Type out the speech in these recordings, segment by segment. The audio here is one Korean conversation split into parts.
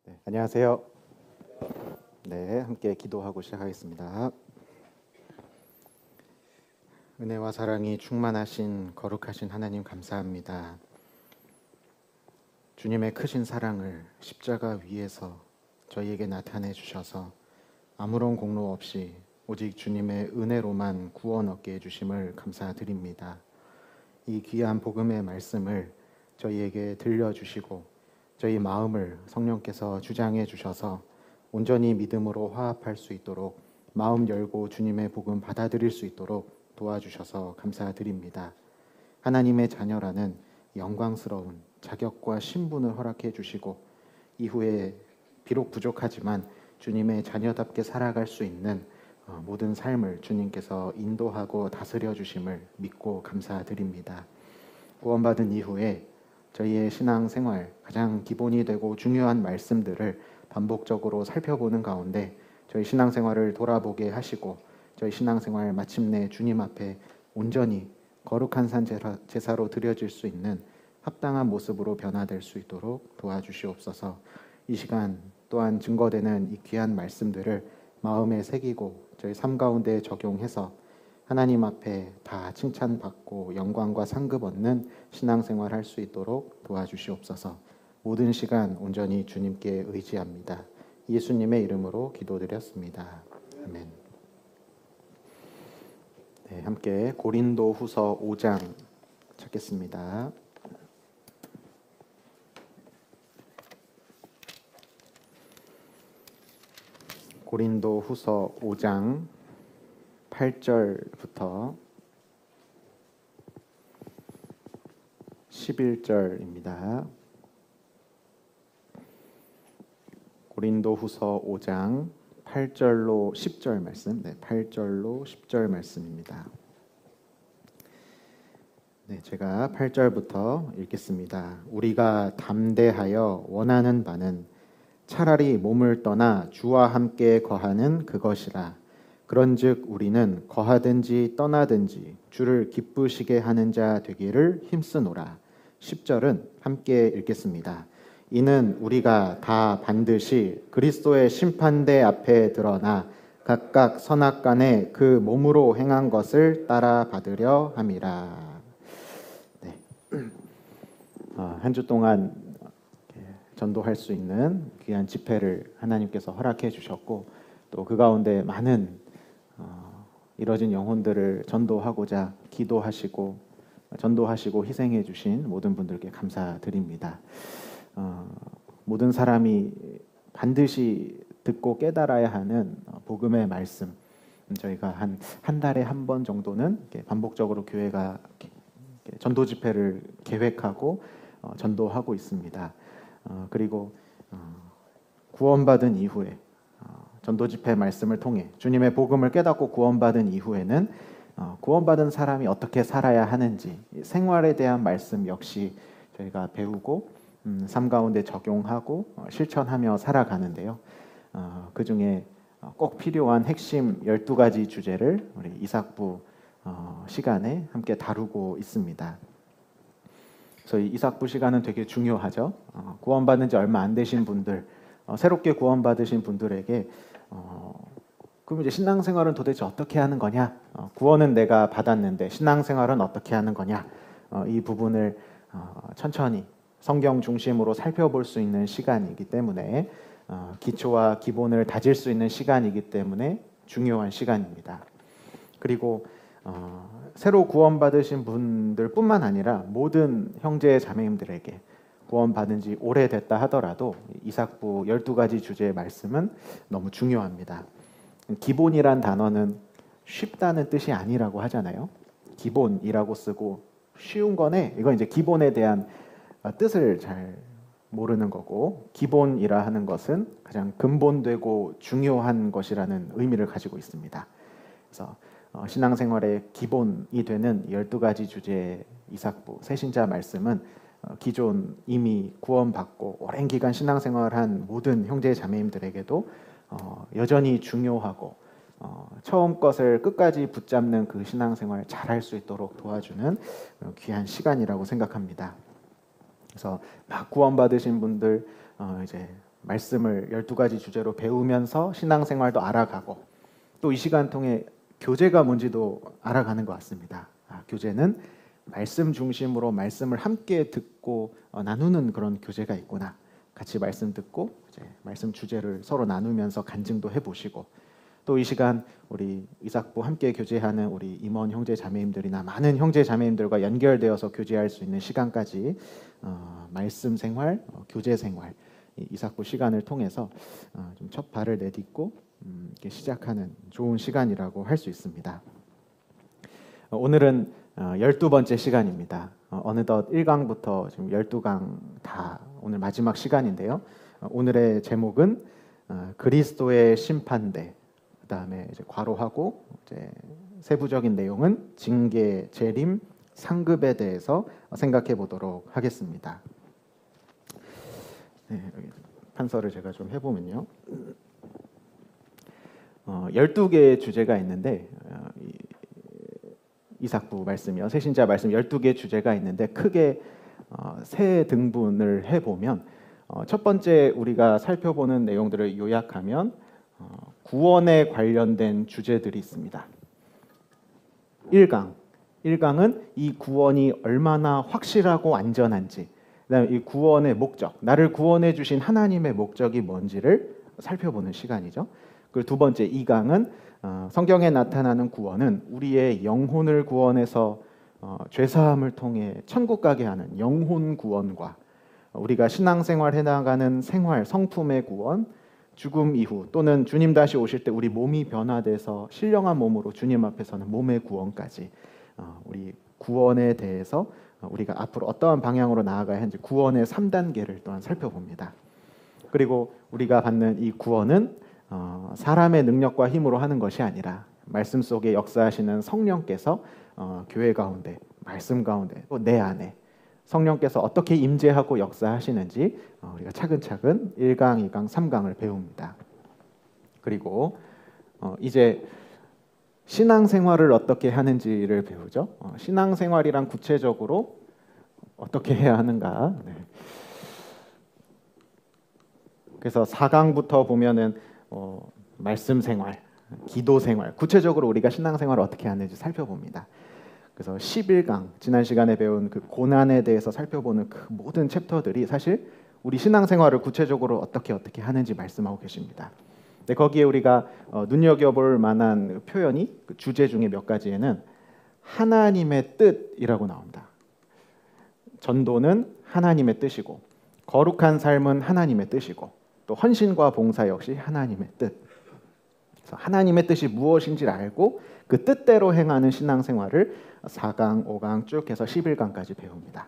네, 안녕하세요. 네, 함께 기도하고 시작하겠습니다. 은혜와 사랑이 충만하신 거룩하신 하나님 감사합니다. 주님의 크신 사랑을 십자가 위에서 저희에게 나타내 주셔서 아무런 공로 없이 오직 주님의 은혜로만 구원 얻게 해주심을 감사드립니다. 이 귀한 복음의 말씀을 저희에게 들려주시고 저희 마음을 성령께서 주장해 주셔서 온전히 믿음으로 화합할 수 있도록 마음 열고 주님의 복음 받아들일 수 있도록 도와주셔서 감사드립니다. 하나님의 자녀라는 영광스러운 자격과 신분을 허락해 주시고 이후에 비록 부족하지만 주님의 자녀답게 살아갈 수 있는 모든 삶을 주님께서 인도하고 다스려 주심을 믿고 감사드립니다. 구원받은 이후에 저희의 신앙생활 가장 기본이 되고 중요한 말씀들을 반복적으로 살펴보는 가운데 저희 신앙생활을 돌아보게 하시고 저희 신앙생활 마침내 주님 앞에 온전히 거룩한 산 제사로 드려질 수 있는 합당한 모습으로 변화될 수 있도록 도와주시옵소서. 이 시간 또한 증거되는 이 귀한 말씀들을 마음에 새기고 저희 삶 가운데 적용해서 하나님 앞에 다 칭찬받고 영광과 상급 얻는 신앙생활 할 수 있도록 도와주시옵소서. 모든 시간 온전히 주님께 의지합니다. 예수님의 이름으로 기도드렸습니다. 아멘. 네, 함께 고린도후서 5장 찾겠습니다. 고린도후서 5장 8절부터 11절입니다. 고린도후서 5장 8절로 10절 말씀, 8절로 10절 말씀입니다. 제가 8절부터 읽겠습니다. 우리가 담대하여 원하는 바는 차라리 몸을 떠나 주와 함께 거하는 그것이라. 그런즉 우리는 거하든지 떠나든지 주를 기쁘시게 하는 자 되기를 힘쓰노라. 10절은 함께 읽겠습니다. 이는 우리가 다 반드시 그리스도의 심판대 앞에 드러나 각각 선악간에 그 몸으로 행한 것을 따라 받으려 함이라. 네. 한 주 동안 전도할 수 있는 귀한 집회를 하나님께서 허락해 주셨고 또 그 가운데 많은 이뤄진 영혼들을 전도하고자 기도하시고 전도하시고 희생해 주신 모든 분들께 감사드립니다. 모든 사람이 반드시 듣고 깨달아야 하는 복음의 말씀, 저희가 한 달에 한 번 정도는 반복적으로 교회가 전도 집회를 계획하고 전도하고 있습니다. 그리고 구원받은 이후에 전도 집회 말씀을 통해 주님의 복음을 깨닫고 구원받은 이후에는 구원받은 사람이 어떻게 살아야 하는지 생활에 대한 말씀 역시 저희가 배우고 삶 가운데 적용하고 실천하며 살아가는데요. 그 중에 꼭 필요한 핵심 12가지 주제를 우리 이삭부 시간에 함께 다루고 있습니다. 그래서 이 이삭부 시간은 되게 중요하죠. 구원받은 지 얼마 안 되신 분들, 새롭게 구원받으신 분들에게 그럼 이제 신앙생활은 도대체 어떻게 하는 거냐? 구원은 내가 받았는데 신앙생활은 어떻게 하는 거냐? 이 부분을 천천히 성경 중심으로 살펴볼 수 있는 시간이기 때문에 기초와 기본을 다질 수 있는 시간이기 때문에 중요한 시간입니다. 그리고 새로 구원받으신 분들뿐만 아니라 모든 형제 자매님들에게 구원받은 지 오래됐다 하더라도 이삭부 12가지 주제의 말씀은 너무 중요합니다. 기본이란 단어는 쉽다는 뜻이 아니라고 하잖아요. 기본이라고 쓰고 쉬운 거네. 이건 이제 기본에 대한 뜻을 잘 모르는 거고, 기본이라 하는 것은 가장 근본되고 중요한 것이라는 의미를 가지고 있습니다. 그래서 신앙생활의 기본이 되는 12가지 주제의 이삭부 새신자 말씀은 기존 이미 구원받고 오랜 기간 신앙생활한 모든 형제 자매님들에게도 여전히 중요하고 처음 것을 끝까지 붙잡는 그 신앙생활 잘할 수 있도록 도와주는 귀한 시간이라고 생각합니다. 그래서 막 구원받으신 분들 이제 말씀을 12가지 주제로 배우면서 신앙생활도 알아가고 또 이 시간 통해 교제가 뭔지도 알아가는 것 같습니다. 교제는 말씀 중심으로 말씀을 함께 듣고 나누는 그런 교제가 있구나. 같이 말씀 듣고 이제 말씀 주제를 서로 나누면서 간증도 해보시고 또 이 시간 우리 이삭부 함께 교제하는 우리 임원 형제 자매님들이나 많은 형제 자매님들과 연결되어서 교제할 수 있는 시간까지 말씀 생활, 교제 생활 이삭부 시간을 통해서 좀 첫 발을 내딛고 이렇게 시작하는 좋은 시간이라고 할 수 있습니다. 오늘은 12번째 시간입니다. 어느덧 1강부터 지금 12강 다 오늘 마지막 시간인데요. 오늘의 제목은 그리스도의 심판대. 그다음에 이제 괄호하고 이제 세부적인 내용은 징계, 재림, 상급에 대해서 생각해 보도록 하겠습니다. 네, 판서를 제가 좀 해보면요. 12개의 주제가 있는데 이삭부 말씀이요. 새신자 말씀 12개 주제가 있는데 크게 세 등분을 해보면 첫 번째 우리가 살펴보는 내용들을 요약하면 구원에 관련된 주제들이 있습니다. 1강은 이 구원이 얼마나 확실하고 안전한지, 그다음에 이 구원의 목적, 나를 구원해 주신 하나님의 목적이 뭔지를 살펴보는 시간이죠. 그리고 두 번째 2강은 성경에 나타나는 구원은 우리의 영혼을 구원해서 죄사함을 통해 천국 가게 하는 영혼 구원과 우리가 신앙생활 해나가는 생활, 성품의 구원, 죽음 이후 또는 주님 다시 오실 때 우리 몸이 변화돼서 신령한 몸으로 주님 앞에 서는 몸의 구원까지 우리 구원에 대해서 우리가 앞으로 어떠한 방향으로 나아가야 하는지 구원의 3단계를 또한 살펴봅니다. 그리고 우리가 받는 이 구원은 사람의 능력과 힘으로 하는 것이 아니라 말씀 속에 역사하시는 성령께서 교회 가운데, 말씀 가운데, 또 내 안에 성령께서 어떻게 임재하고 역사하시는지 우리가 차근차근 1강, 2강, 3강을 배웁니다. 그리고 이제 신앙생활을 어떻게 하는지를 배우죠. 신앙생활이란 구체적으로 어떻게 해야 하는가. 네. 그래서 4강부터 보면은 말씀 생활, 기도 생활, 구체적으로 우리가 신앙생활을 어떻게 하는지 살펴봅니다. 그래서 11강, 지난 시간에 배운 그 고난에 대해서 살펴보는 그 모든 챕터들이 사실 우리 신앙생활을 구체적으로 어떻게 하는지 말씀하고 계십니다. 근데 거기에 우리가 눈여겨볼 만한 표현이 그 주제 중에 몇 가지에는 하나님의 뜻이라고 나옵니다. 전도는 하나님의 뜻이고 거룩한 삶은 하나님의 뜻이고 또 헌신과 봉사 역시 하나님의 뜻. 그래서 하나님의 뜻이 무엇인지를 알고 그 뜻대로 행하는 신앙생활을 4강, 5강 쭉 해서 11강까지 배웁니다.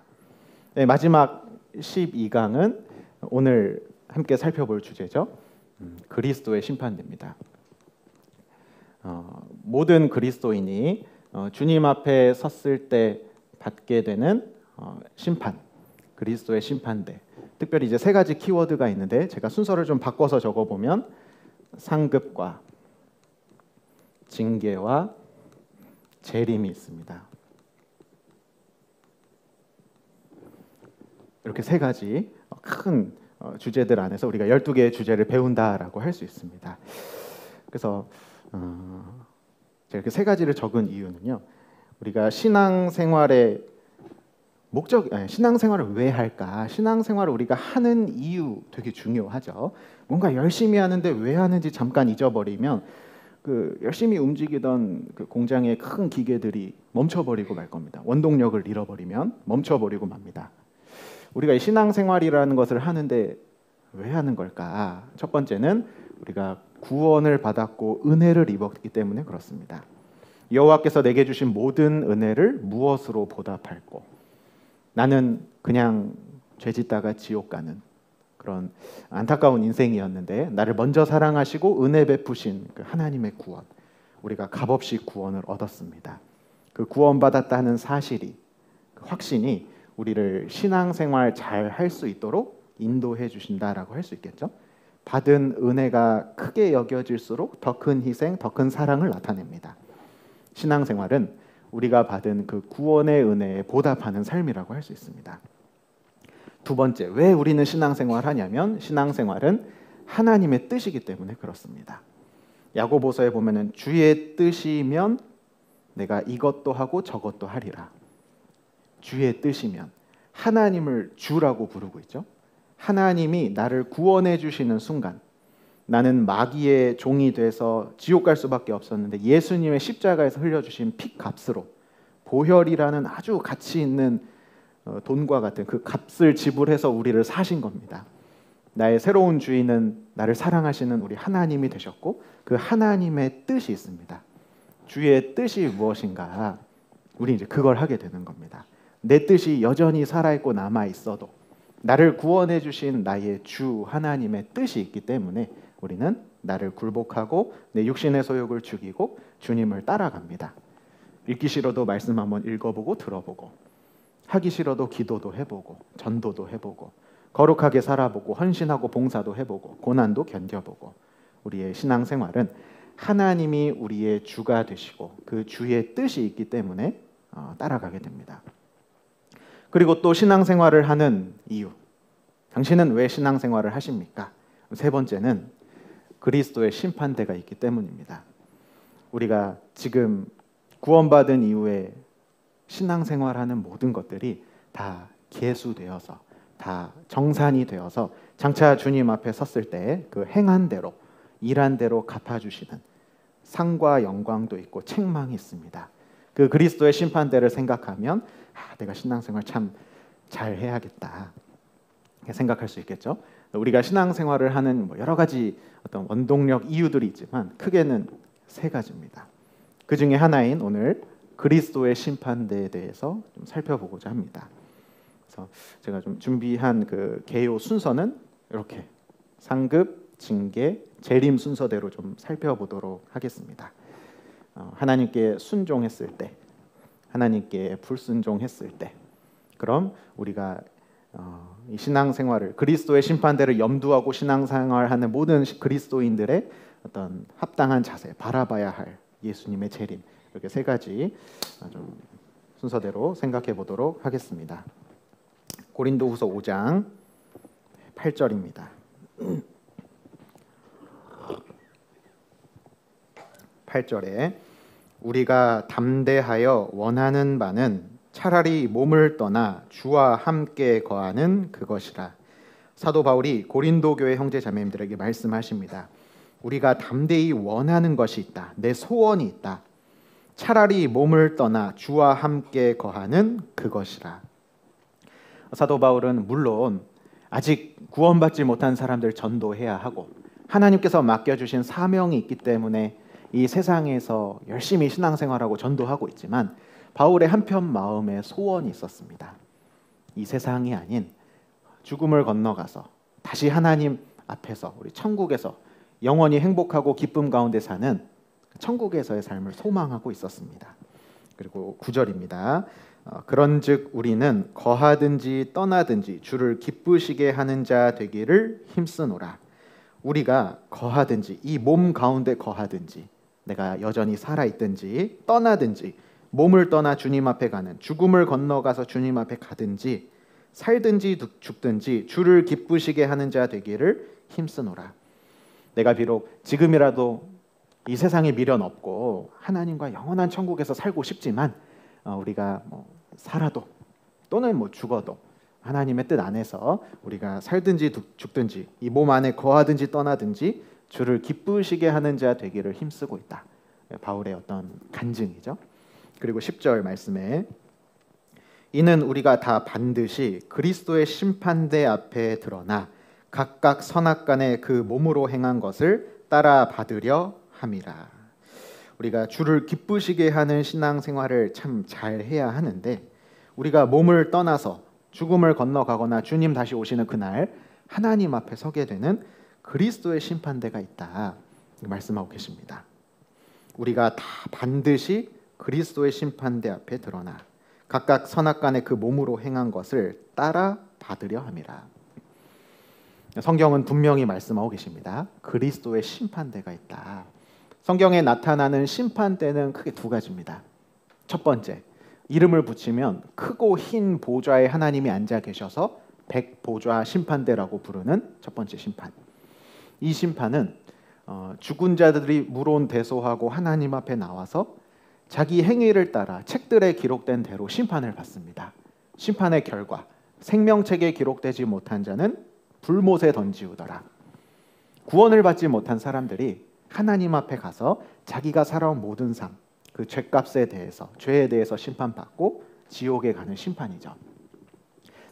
네, 마지막 12강은 오늘 함께 살펴볼 주제죠. 그리스도의 심판대입니다. 모든 그리스도인이 주님 앞에 섰을 때 받게 되는 심판, 그리스도의 심판대. 특별히 이제 세 가지 키워드가 있는데 제가 순서를 좀 바꿔서 적어보면 상급과 징계와 재림이 있습니다. 이렇게 세 가지 큰 주제들 안에서 우리가 12개의 주제를 배운다라고 할 수 있습니다. 그래서 제가 이렇게 세 가지를 적은 이유는요. 우리가 신앙생활의 목적, 신앙생활을 왜 할까? 신앙생활을 우리가 하는 이유 되게 중요하죠. 뭔가 열심히 하는데 왜 하는지 잠깐 잊어버리면 그 열심히 움직이던 그 공장의 큰 기계들이 멈춰버리고 말 겁니다. 원동력을 잃어버리면 멈춰버리고 맙니다. 우리가 이 신앙생활이라는 것을 하는데 왜 하는 걸까? 첫 번째는 우리가 구원을 받았고 은혜를 입었기 때문에 그렇습니다. 여호와께서 내게 주신 모든 은혜를 무엇으로 보답할꼬? 나는 그냥 죄짓다가 지옥 가는 그런 안타까운 인생이었는데 나를 먼저 사랑하시고 은혜 베푸신 그 하나님의 구원, 우리가 값없이 구원을 얻었습니다. 그 구원받았다는 사실이, 그 확신이 우리를 신앙생활 잘 할 수 있도록 인도해 주신다라고 할 수 있겠죠. 받은 은혜가 크게 여겨질수록 더 큰 희생, 더 큰 사랑을 나타냅니다. 신앙생활은 우리가 받은 그 구원의 은혜에 보답하는 삶이라고 할 수 있습니다. 두 번째, 왜 우리는 신앙생활 하냐면 신앙생활은 하나님의 뜻이기 때문에 그렇습니다. 야고보서에 보면은 주의 뜻이면 내가 이것도 하고 저것도 하리라. 주의 뜻이면 하나님을 주라고 부르고 있죠. 하나님이 나를 구원해 주시는 순간 나는 마귀의 종이 돼서 지옥 갈 수밖에 없었는데 예수님의 십자가에서 흘려주신 핏값으로 보혈이라는 아주 가치 있는 돈과 같은 그 값을 지불해서 우리를 사신 겁니다. 나의 새로운 주인은 나를 사랑하시는 우리 하나님이 되셨고 그 하나님의 뜻이 있습니다. 주의 뜻이 무엇인가? 우리 이제 그걸 하게 되는 겁니다. 내 뜻이 여전히 살아있고 남아있어도 나를 구원해 주신 나의 주 하나님의 뜻이 있기 때문에 우리는 나를 굴복하고 내 육신의 소욕을 죽이고 주님을 따라갑니다. 읽기 싫어도 말씀 한번 읽어보고 들어보고 하기 싫어도 기도도 해보고 전도도 해보고 거룩하게 살아보고 헌신하고 봉사도 해보고 고난도 견뎌보고 우리의 신앙생활은 하나님이 우리의 주가 되시고 그 주의 뜻이 있기 때문에 따라가게 됩니다. 그리고 또 신앙생활을 하는 이유, 당신은 왜 신앙생활을 하십니까? 세 번째는 그리스도의 심판대가 있기 때문입니다. 우리가 지금 구원받은 이후에 신앙생활하는 모든 것들이 다 계수되어서 다 정산이 되어서 장차 주님 앞에 섰을 때 그 행한 대로 일한 대로 갚아주시는 상과 영광도 있고 책망이 있습니다. 그 그리스도의 심판대를 생각하면 내가 신앙생활 참 잘 해야겠다 생각할 수 있겠죠. 우리가 신앙생활을 하는 여러 가지 어떤 원동력 이유들이 있지만 크게는 세 가지입니다. 그 중에 하나인 오늘 그리스도의 심판대에 대해서 좀 살펴보고자 합니다. 그래서 제가 좀 준비한 그 개요 순서는 이렇게 상급, 징계, 재림 순서대로 좀 살펴보도록 하겠습니다. 하나님께 순종했을 때, 하나님께 불순종했을 때, 그럼 우리가 이 신앙생활을 그리스도의 심판대를 염두하고 신앙생활하는 모든 그리스도인들의 어떤 합당한 자세, 바라봐야 할 예수님의 재림, 이렇게 세 가지 좀 순서대로 생각해 보도록 하겠습니다. 고린도후서 5장 8절입니다. 8절에 우리가 담대하여 원하는 바는 차라리 몸을 떠나 주와 함께 거하는 그것이라. 사도 바울이 고린도 교회 형제 자매님들에게 말씀하십니다. 우리가 담대히 원하는 것이 있다. 내 소원이 있다. 차라리 몸을 떠나 주와 함께 거하는 그것이라. 사도 바울은 물론 아직 구원받지 못한 사람들 전도해야 하고 하나님께서 맡겨주신 사명이 있기 때문에 이 세상에서 열심히 신앙생활하고 전도하고 있지만 바울의 한편 마음에 소원이 있었습니다. 이 세상이 아닌 죽음을 건너가서 다시 하나님 앞에서 우리 천국에서 영원히 행복하고 기쁨 가운데 사는 천국에서의 삶을 소망하고 있었습니다. 그리고 9절입니다. 그런즉 우리는 거하든지 떠나든지 주를 기쁘시게 하는 자 되기를 힘쓰노라. 우리가 거하든지 이 몸 가운데 거하든지 내가 여전히 살아있든지 떠나든지 몸을 떠나 주님 앞에 가는 죽음을 건너가서 주님 앞에 가든지 살든지 죽든지 주를 기쁘시게 하는 자 되기를 힘쓰노라. 내가 비록 지금이라도 이 세상에 미련 없고 하나님과 영원한 천국에서 살고 싶지만 우리가 살아도 또는 죽어도 하나님의 뜻 안에서 우리가 살든지 죽든지 이 몸 안에 거하든지 떠나든지 주를 기쁘시게 하는 자 되기를 힘쓰고 있다. 바울의 어떤 간증이죠. 그리고 10절 말씀에 이는 우리가 다 반드시 그리스도의 심판대 앞에 드러나 각각 선악간에 그 몸으로 행한 것을 따라 받으려 함이라. 우리가 주를 기쁘시게 하는 신앙생활을 참 잘해야 하는데 우리가 몸을 떠나서 죽음을 건너가거나 주님 다시 오시는 그날 하나님 앞에 서게 되는 그리스도의 심판대가 있다 말씀하고 계십니다. 우리가 다 반드시 그리스도의 심판대 앞에 드러나 각각 선악간에 그 몸으로 행한 것을 따라 받으려 함이라. 성경은 분명히 말씀하고 계십니다. 그리스도의 심판대가 있다. 성경에 나타나는 심판대는 크게 두 가지입니다. 첫 번째, 이름을 붙이면 크고 흰 보좌에 하나님이 앉아 계셔서 백보좌 심판대라고 부르는 첫 번째 심판. 이 심판은 죽은 자들이 물온대소하고 하나님 앞에 나와서 자기 행위를 따라 책들에 기록된 대로 심판을 받습니다. 심판의 결과, 생명책에 기록되지 못한 자는 불못에 던지우더라. 구원을 받지 못한 사람들이 하나님 앞에 가서 자기가 살아온 모든 삶, 그 죄값에 대해서, 죄에 대해서 심판받고 지옥에 가는 심판이죠.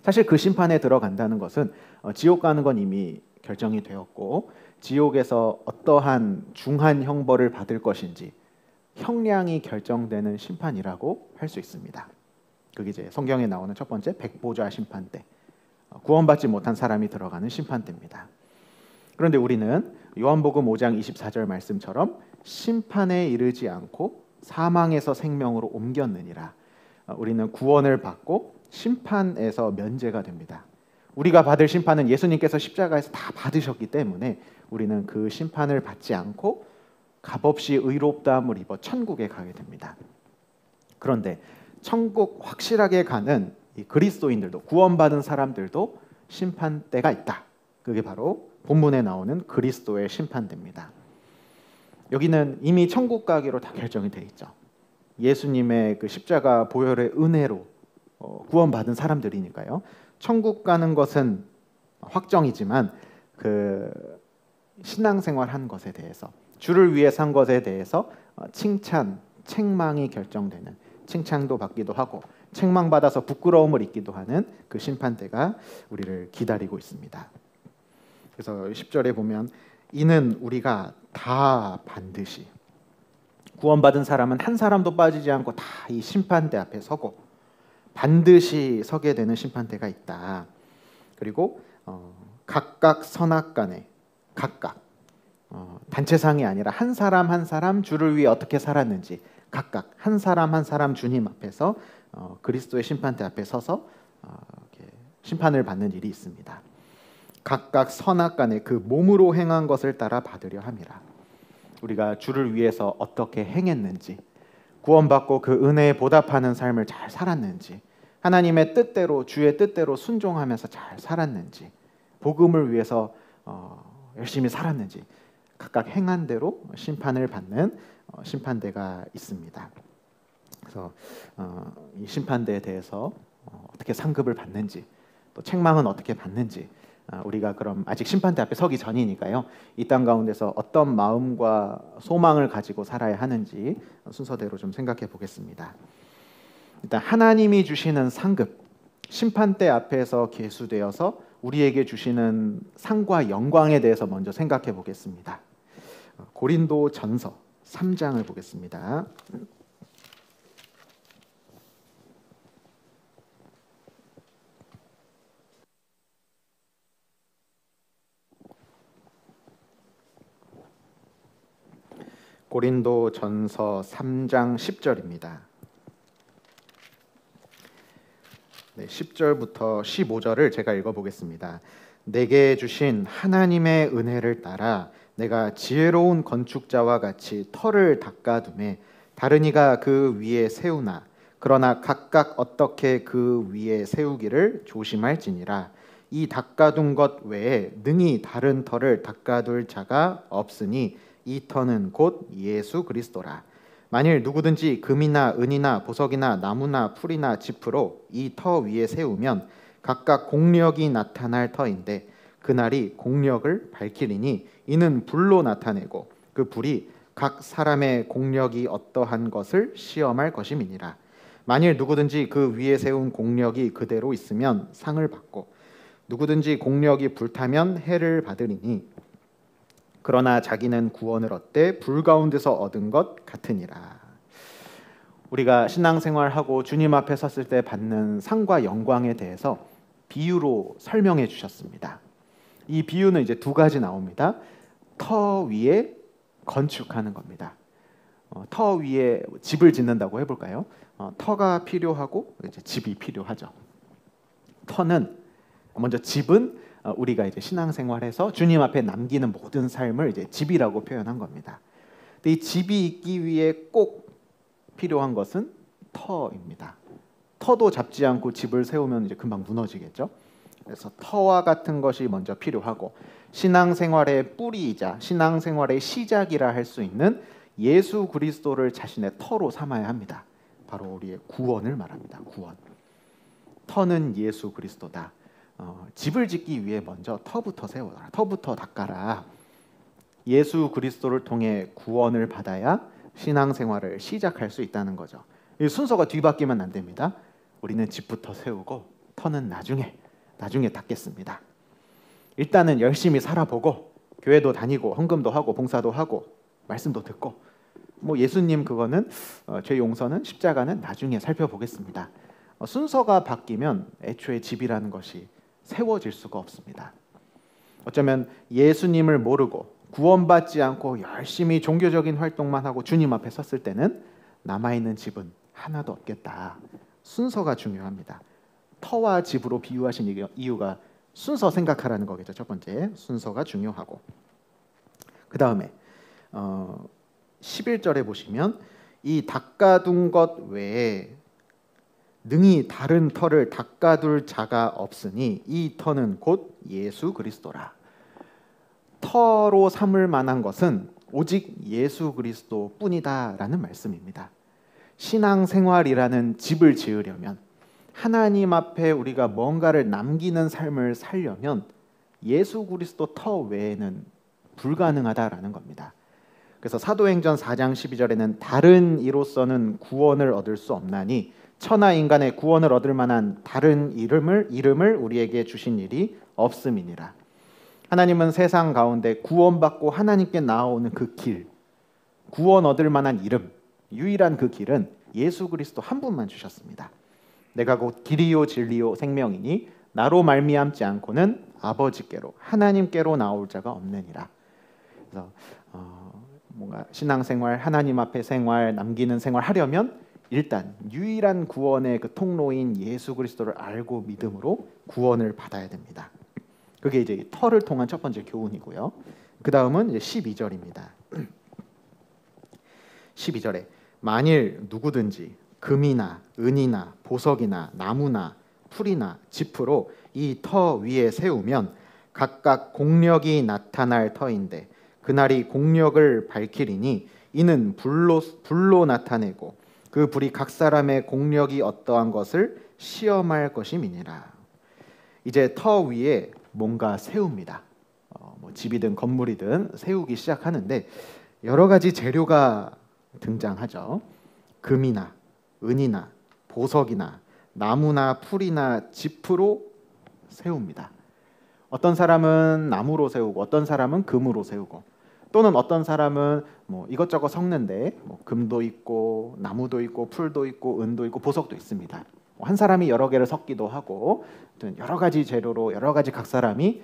사실 그 심판에 들어간다는 것은 지옥 가는 건 이미 결정이 되었고, 지옥에서 어떠한 중한 형벌을 받을 것인지 형량이 결정되는 심판이라고 할 수 있습니다. 그게 이제 성경에 나오는 첫 번째 백보좌 심판대, 구원받지 못한 사람이 들어가는 심판대입니다. 그런데 우리는 요한복음 5장 24절 말씀처럼 심판에 이르지 않고 사망에서 생명으로 옮겼느니라. 우리는 구원을 받고 심판에서 면제가 됩니다. 우리가 받을 심판은 예수님께서 십자가에서 다 받으셨기 때문에 우리는 그 심판을 받지 않고 값없이 의롭다함을 입어 천국에 가게 됩니다. 그런데 천국 확실하게 가는 이 그리스도인들도, 구원받은 사람들도 심판대가 있다. 그게 바로 본문에 나오는 그리스도의 심판대입니다. 여기는 이미 천국 가기로 다 결정이 돼 있죠. 예수님의 그 십자가 보혈의 은혜로 구원받은 사람들이니까요. 천국 가는 것은 확정이지만 그 신앙생활한 것에 대해서, 주를 위해 산 것에 대해서 칭찬, 책망이 결정되는, 칭찬도 받기도 하고 책망받아서 부끄러움을 입기도 하는 그 심판대가 우리를 기다리고 있습니다. 그래서 10절에 보면 이는 우리가 다 반드시, 구원받은 사람은 한 사람도 빠지지 않고 다 이 심판대 앞에 서고 반드시 서게 되는 심판대가 있다. 그리고 각각 선악간에, 각각 단체상이 아니라 한 사람 한 사람 주를 위해 어떻게 살았는지 각각 한 사람 한 사람 주님 앞에서 그리스도의 심판대 앞에 서서 이렇게 심판을 받는 일이 있습니다. 각각 선악간에 그 몸으로 행한 것을 따라 받으려 함이라. 우리가 주를 위해서 어떻게 행했는지, 구원받고 그 은혜에 보답하는 삶을 잘 살았는지, 하나님의 뜻대로, 주의 뜻대로 순종하면서 잘 살았는지, 복음을 위해서 열심히 살았는지 각각 행한 대로 심판을 받는 심판대가 있습니다. 그래서 이 심판대에 대해서 어떻게 상급을 받는지, 또 책망은 어떻게 받는지, 우리가 그럼 아직 심판대 앞에 서기 전이니까요. 이 땅 가운데서 어떤 마음과 소망을 가지고 살아야 하는지 순서대로 좀 생각해 보겠습니다. 일단 하나님이 주시는 상급, 심판대 앞에서 계수되어서 우리에게 주시는 상과 영광에 대해서 먼저 생각해 보겠습니다. 고린도전서 3장을 보겠습니다. 고린도전서 3장 10절입니다. 10절부터 15절을 제가 읽어보겠습니다. 내게 주신 하나님의 은혜를 따라 내가 지혜로운 건축자와 같이 터를 닦아두매 다른 이가 그 위에 세우나 그러나 각각 어떻게 그 위에 세우기를 조심할지니라. 이 닦아둔 것 외에 능히 다른 터를 닦아둘 자가 없으니 이 터는 곧 예수 그리스도라. 만일 누구든지 금이나 은이나 보석이나 나무나 풀이나 짚으로 이 터 위에 세우면 각각 공력이 나타날 터인데 그날이 공력을 밝히리니 이는 불로 나타내고 그 불이 각 사람의 공력이 어떠한 것을 시험할 것임이니라. 만일 누구든지 그 위에 세운 공력이 그대로 있으면 상을 받고 누구든지 공력이 불타면 해를 받으리니 그러나 자기는 구원을 얻되 불 가운데서 얻은 것 같으니라. 우리가 신앙생활하고 주님 앞에 섰을 때 받는 상과 영광에 대해서 비유로 설명해 주셨습니다. 이 비유는 이제 두 가지 나옵니다. 터 위에 건축하는 겁니다. 터 위에 집을 짓는다고 해볼까요? 터가 필요하고 이제 집이 필요하죠. 터는 먼저, 집은 우리가 이제 신앙생활에서 주님 앞에 남기는 모든 삶을 이제 집이라고 표현한 겁니다. 근데 이 집이 있기 위해 꼭 필요한 것은 터입니다. 터도 잡지 않고 집을 세우면 이제 금방 무너지겠죠. 그래서 터와 같은 것이 먼저 필요하고 신앙생활의 뿌리이자 신앙생활의 시작이라 할 수 있는 예수 그리스도를 자신의 터로 삼아야 합니다. 바로 우리의 구원을 말합니다. 구원. 터는 예수 그리스도다. 집을 짓기 위해 먼저 터부터 세워라. 터부터 닦아라. 예수 그리스도를 통해 구원을 받아야 신앙생활을 시작할 수 있다는 거죠. 이 순서가 뒤바뀌면 안 됩니다. 우리는 집부터 세우고 터는 나중에 닦겠습니다. 일단은 열심히 살아보고 교회도 다니고 헌금도 하고 봉사도 하고 말씀도 듣고 뭐 예수님 그거는 죄 용서는 십자가는 나중에 살펴보겠습니다. 순서가 바뀌면 애초에 집이라는 것이 세워질 수가 없습니다. 어쩌면 예수님을 모르고 구원받지 않고 열심히 종교적인 활동만 하고 주님 앞에 섰을 때는 남아있는 집은 하나도 없겠다. 순서가 중요합니다. 터와 집으로 비유하신 이유가 순서 생각하라는 거겠죠. 첫 번째 순서가 중요하고 그 다음에 11절에 보시면 이 닦아둔 것 외에 능히 다른 터를 닦아둘 자가 없으니 이 터는 곧 예수 그리스도라. 터로 삼을 만한 것은 오직 예수 그리스도뿐이다라는 말씀입니다. 신앙생활이라는 집을 지으려면 하나님 앞에 우리가 뭔가를 남기는 삶을 살려면 예수 그리스도 터 외에는 불가능하다라는 겁니다. 그래서 사도행전 4장 12절에는 다른 이로서는 구원을 얻을 수 없나니 천하 인간의 구원을 얻을 만한 다른 이름을 우리에게 주신 일이 없음이니라. 하나님은 세상 가운데 구원받고 하나님께 나아오는 그 길, 구원 얻을 만한 이름, 유일한 그 길은 예수 그리스도 한 분만 주셨습니다. 내가 곧 길이요 진리요 생명이니 나로 말미암지 않고는 아버지께로 하나님께로 나올 자가 없느니라. 그래서 뭔가 신앙생활, 하나님 앞에 생활, 남기는 생활 하려면 일단 유일한 구원의 그 통로인 예수 그리스도를 알고 믿음으로 구원을 받아야 됩니다. 그게 이제 터를 통한 첫 번째 교훈이고요. 그 다음은 이제 12절입니다. 12절에 만일 누구든지 금이나 은이나 보석이나 나무나 풀이나 짚으로 이 터 위에 세우면 각각 공력이 나타날 터인데 그날이 공력을 밝히리니 이는 불로 나타내고 그 불이 각 사람의 공력이 어떠한 것을 시험할 것임이니라. 이제 터 위에 뭔가 세웁니다. 뭐 집이든 건물이든 세우기 시작하는데 여러 가지 재료가 등장하죠. 금이나 은이나 보석이나 나무나 풀이나 짚으로 세웁니다. 어떤 사람은 나무로 세우고 어떤 사람은 금으로 세우고 또는 어떤 사람은 뭐 이것저것 섞는데 뭐 금도 있고 나무도 있고 풀도 있고 은도 있고 보석도 있습니다. 한 사람이 여러 개를 섞기도 하고 여러 가지 재료로 여러 가지 각 사람이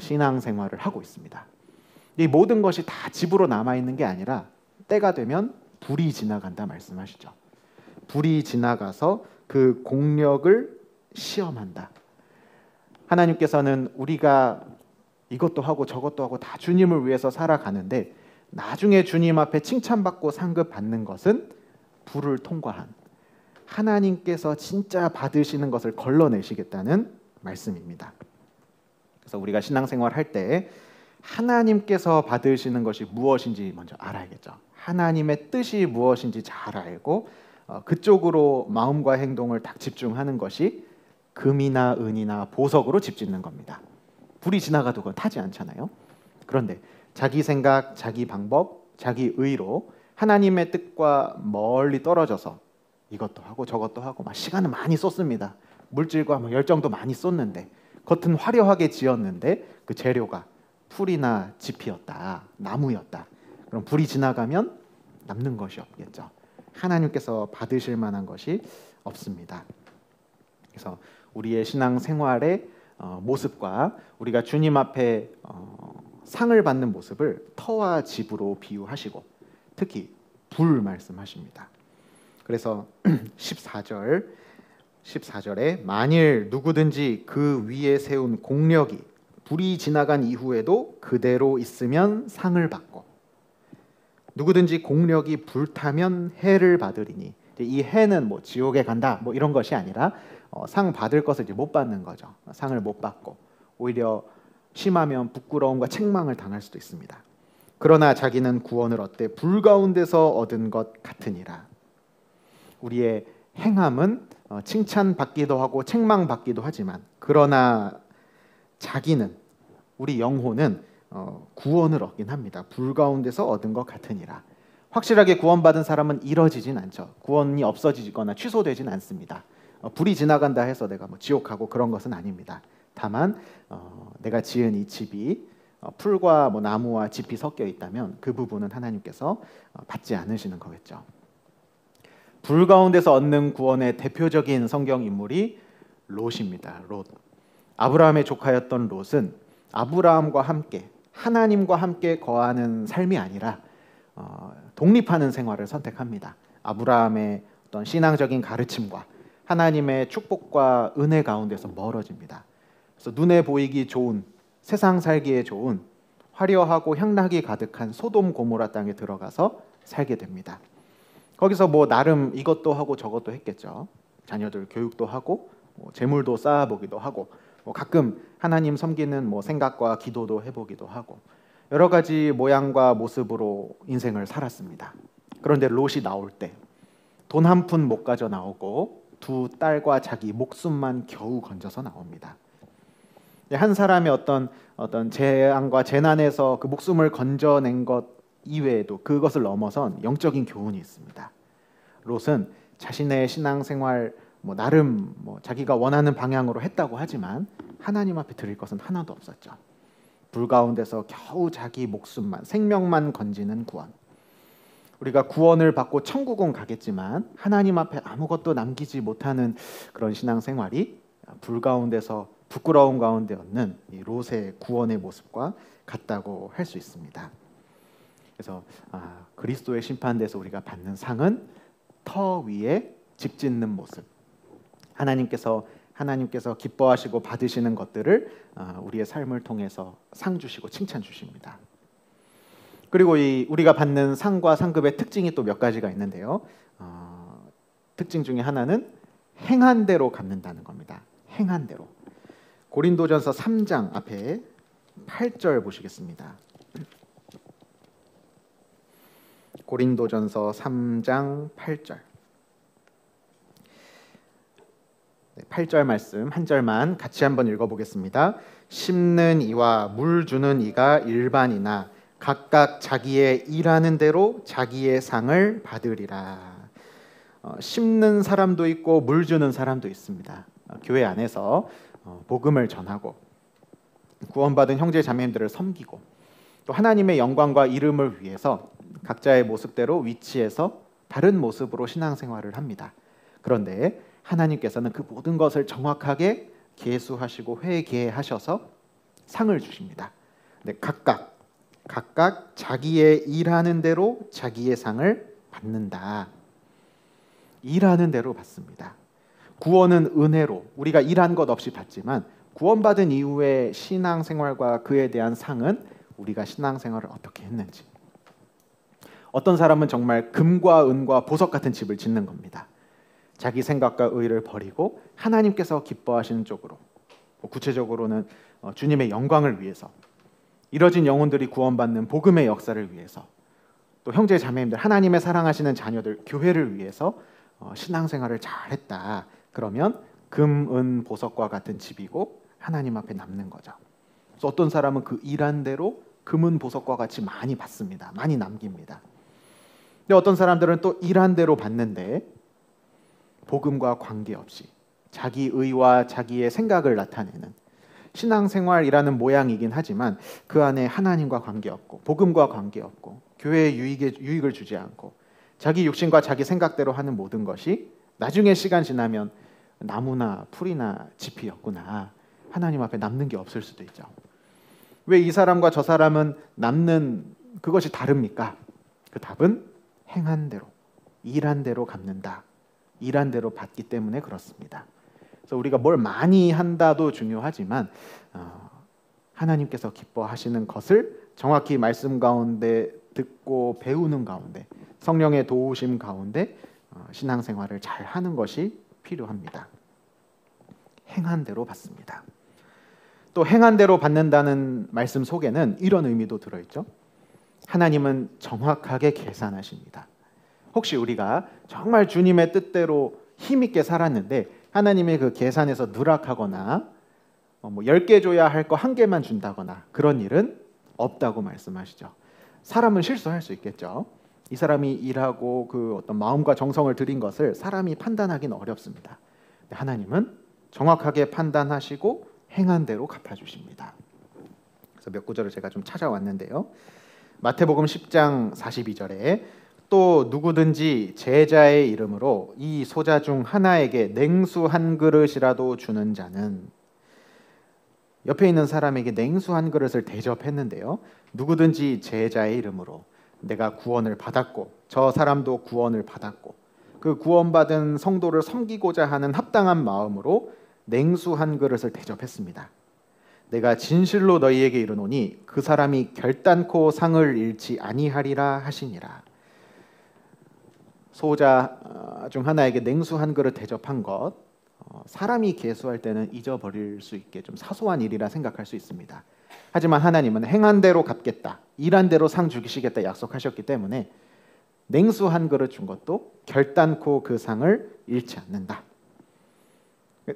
신앙생활을 하고 있습니다. 이 모든 것이 다 집으로 남아있는 게 아니라 때가 되면 불이 지나간다 말씀하시죠. 불이 지나가서 그 공력을 시험한다. 하나님께서는 우리가 이것도 하고 저것도 하고 다 주님을 위해서 살아가는데 나중에 주님 앞에 칭찬받고 상급받는 것은 불을 통과한 하나님께서 진짜 받으시는 것을 걸러내시겠다는 말씀입니다. 그래서 우리가 신앙생활 할 때 하나님께서 받으시는 것이 무엇인지 먼저 알아야겠죠. 하나님의 뜻이 무엇인지 잘 알고 그쪽으로 마음과 행동을 딱 집중하는 것이 금이나 은이나 보석으로 집 짓는 겁니다. 불이 지나가도 그건 타지 않잖아요. 그런데 자기 생각, 자기 방법, 자기 의로 하나님의 뜻과 멀리 떨어져서 이것도 하고 저것도 하고 막 시간을 많이 쏟습니다. 물질과 뭐 열정도 많이 쏟는데 겉은 화려하게 지었는데 그 재료가 풀이나 짚이었다, 나무였다. 그럼 불이 지나가면 남는 것이 없겠죠. 하나님께서 받으실 만한 것이 없습니다. 그래서 우리의 신앙 생활의 모습과 우리가 주님 앞에 상을 받는 모습을 터와 집으로 비유하시고 특히 불 말씀하십니다. 그래서 14절에 만일 누구든지 그 위에 세운 공력이 불이 지나간 이후에도 그대로 있으면 상을 받고 누구든지 공력이 불타면 해를 받으리니 이 해는 뭐 지옥에 간다 뭐 이런 것이 아니라 상 받을 것을 이제 못 받는 거죠. 상을 못 받고 오히려 심하면 부끄러움과 책망을 당할 수도 있습니다. 그러나 자기는 구원을 얻되 불 가운데서 얻은 것 같으니라. 우리의 행함은 칭찬받기도 하고 책망받기도 하지만 그러나 자기는 우리 영혼은 구원을 얻긴 합니다. 불 가운데서 얻은 것 같으니라. 확실하게 구원받은 사람은 이뤄지진 않죠. 구원이 없어지거나 취소되진 않습니다. 불이 지나간다 해서 내가 뭐 지옥하고 그런 것은 아닙니다. 다만 내가 지은 이 집이 풀과 뭐 나무와 짚이 섞여 있다면 그 부분은 하나님께서 받지 않으시는 거겠죠. 불 가운데서 얻는 구원의 대표적인 성경 인물이 롯입니다. 롯. 아브라함의 조카였던 롯은 아브라함과 함께 하나님과 함께 거하는 삶이 아니라 독립하는 생활을 선택합니다. 아브라함의 어떤 신앙적인 가르침과 하나님의 축복과 은혜 가운데서 멀어집니다. 그래서 눈에 보이기 좋은, 세상 살기에 좋은 화려하고 향락이 가득한 소돔 고모라 땅에 들어가서 살게 됩니다. 거기서 뭐 나름 이것도 하고 저것도 했겠죠. 자녀들 교육도 하고 재물도 쌓아보기도 하고 가끔 하나님 섬기는 생각과 기도도 해보기도 하고 여러 가지 모양과 모습으로 인생을 살았습니다. 그런데 롯이 나올 때 돈 한 푼 못 가져 나오고 두 딸과 자기 목숨만 겨우 건져서 나옵니다. 한 사람의 어떤 재앙과 재난에서 그 목숨을 건져낸 것 이외에도 그것을 넘어선 영적인 교훈이 있습니다. 롯은 자신의 신앙생활 나름 자기가 원하는 방향으로 했다고 하지만 하나님 앞에 드릴 것은 하나도 없었죠. 불 가운데서 겨우 자기 목숨만, 생명만 건지는 구원. 우리가 구원을 받고 천국은 가겠지만 하나님 앞에 아무것도 남기지 못하는 그런 신앙생활이 불 가운데서 부끄러움 가운데 얻는 이 롯의 구원의 모습과 같다고 할 수 있습니다. 그래서 그리스도의 심판대에서 우리가 받는 상은 터 위에 집 짓는 모습. 하나님께서 기뻐하시고 받으시는 것들을 우리의 삶을 통해서 상 주시고 칭찬 주십니다. 그리고 우리가 받는 상과 상급의 특징이 또 몇 가지가 있는데요. 특징 중에 하나는 행한 대로 갚는다는 겁니다. 행한 대로. 고린도전서 3장 앞에 8절 보시겠습니다. 고린도전서 3장 8절. 8절 말씀 한 절만 같이 한번 읽어보겠습니다. 심는 이와 물 주는 이가 일반이나 각각 자기의 일하는 대로 자기의 상을 받으리라. 심는 사람도 있고 물 주는 사람도 있습니다. 교회 안에서 복음을 전하고 구원받은 형제 자매님들을 섬기고 또 하나님의 영광과 이름을 위해서 각자의 모습대로 위치해서 다른 모습으로 신앙생활을 합니다. 그런데 하나님께서는 그 모든 것을 정확하게 계수하시고 회계하셔서 상을 주십니다. 각각 자기의 일하는 대로 자기의 상을 받는다. 일하는 대로 받습니다. 구원은 은혜로 우리가 일한 것 없이 받지만 구원받은 이후의 신앙생활과 그에 대한 상은 우리가 신앙생활을 어떻게 했는지. 어떤 사람은 정말 금과 은과 보석 같은 집을 짓는 겁니다. 자기 생각과 의를 버리고 하나님께서 기뻐하시는 쪽으로, 구체적으로는 주님의 영광을 위해서, 이뤄진 영혼들이 구원받는 복음의 역사를 위해서, 또 형제 자매님들, 하나님의 사랑하시는 자녀들, 교회를 위해서 신앙생활을 잘했다. 그러면 금, 은, 보석과 같은 집이고 하나님 앞에 남는 거죠. 그래서 어떤 사람은 그 일한 대로 금은 보석과 같이 많이 받습니다. 많이 남깁니다. 근데 어떤 사람들은 또 일한 대로 받는데 복음과 관계없이 자기 의와 자기의 생각을 나타내는 신앙생활이라는 모양이긴 하지만 그 안에 하나님과 관계없고 복음과 관계없고 교회에 유익을 주지 않고 자기 육신과 자기 생각대로 하는 모든 것이 나중에 시간 지나면 나무나 풀이나 짚이었구나. 하나님 앞에 남는 게 없을 수도 있죠. 왜 이 사람과 저 사람은 남는 그것이 다릅니까? 그 답은 행한 대로, 일한 대로 갚는다. 일한 대로 받기 때문에 그렇습니다. 그래서 우리가 뭘 많이 한다도 중요하지만 하나님께서 기뻐하시는 것을 정확히 말씀 가운데 듣고 배우는 가운데 성령의 도우심 가운데 신앙생활을 잘 하는 것이 필요합니다. 행한 대로 받습니다. 또 행한 대로 받는다는 말씀 속에는 이런 의미도 들어있죠. 하나님은 정확하게 계산하십니다. 혹시 우리가 정말 주님의 뜻대로 힘있게 살았는데 하나님의 그 계산에서 누락하거나 10개 줘야 할 거 1개만 준다거나 그런 일은 없다고 말씀하시죠. 사람은 실수할 수 있겠죠. 이 사람이 일하고 그 어떤 마음과 정성을 들인 것을 사람이 판단하기는 어렵습니다. 하나님은 정확하게 판단하시고 행한 대로 갚아주십니다. 그래서 몇 구절을 제가 좀 찾아왔는데요. 마태복음 10장 42절에 또 누구든지 제자의 이름으로 이 소자 중 하나에게 냉수 한 그릇이라도 주는 자는, 옆에 있는 사람에게 냉수 한 그릇을 대접했는데요. 누구든지 제자의 이름으로, 내가 구원을 받았고 저 사람도 구원을 받았고 그 구원받은 성도를 섬기고자 하는 합당한 마음으로 냉수 한 그릇을 대접했습니다. 내가 진실로 너희에게 이르노니 그 사람이 결단코 상을 잃지 아니하리라 하시니라. 소자 중 하나에게 냉수 한 그릇 대접한 것, 사람이 계수할 때는 잊어버릴 수 있게 좀 사소한 일이라 생각할 수 있습니다. 하지만 하나님은 행한 대로 갚겠다, 일한 대로 상 주시겠다 약속하셨기 때문에 냉수 한 그릇 준 것도 결단코 그 상을 잃지 않는다.